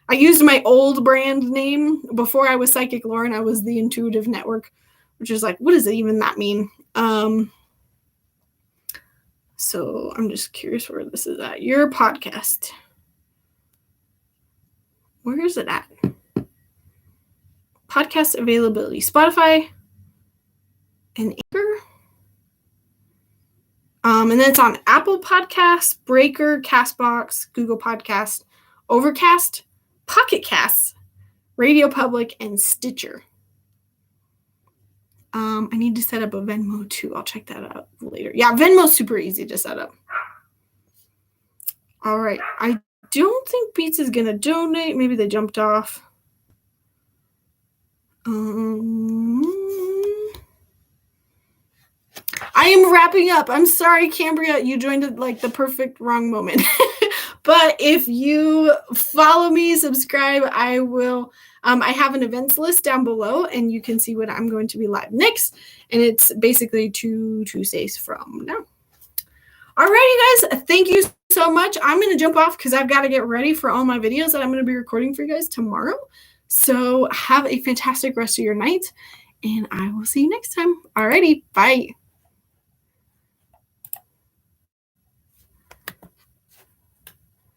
Speaker 1: I used my old brand name before I was Psychic Lauren. I was the Intuitive Network, which is like, what does it even that mean? So I'm just curious where this is at. Your podcast. Where is it at? Podcast availability. Spotify and Anchor. And then it's on Apple Podcasts, Breaker, Castbox, Google Podcast, Overcast, Pocket Casts, Radio Public, and Stitcher. I need to set up a Venmo too. I'll check that out later. Yeah, Venmo's super easy to set up. All right. I don't think Beats is going to donate. Maybe they jumped off. I am wrapping up. I'm sorry, Cambria, you joined at like the perfect wrong moment. But if you follow me, subscribe, I will. I have an events list down below, and you can see what I'm going to be live next. And it's basically 2 Tuesdays from now. All right, you guys. Thank you so much. I'm going to jump off because I've got to get ready for all my videos that I'm going to be recording for you guys tomorrow. So have a fantastic rest of your night, and I will see you next time. All righty. Bye.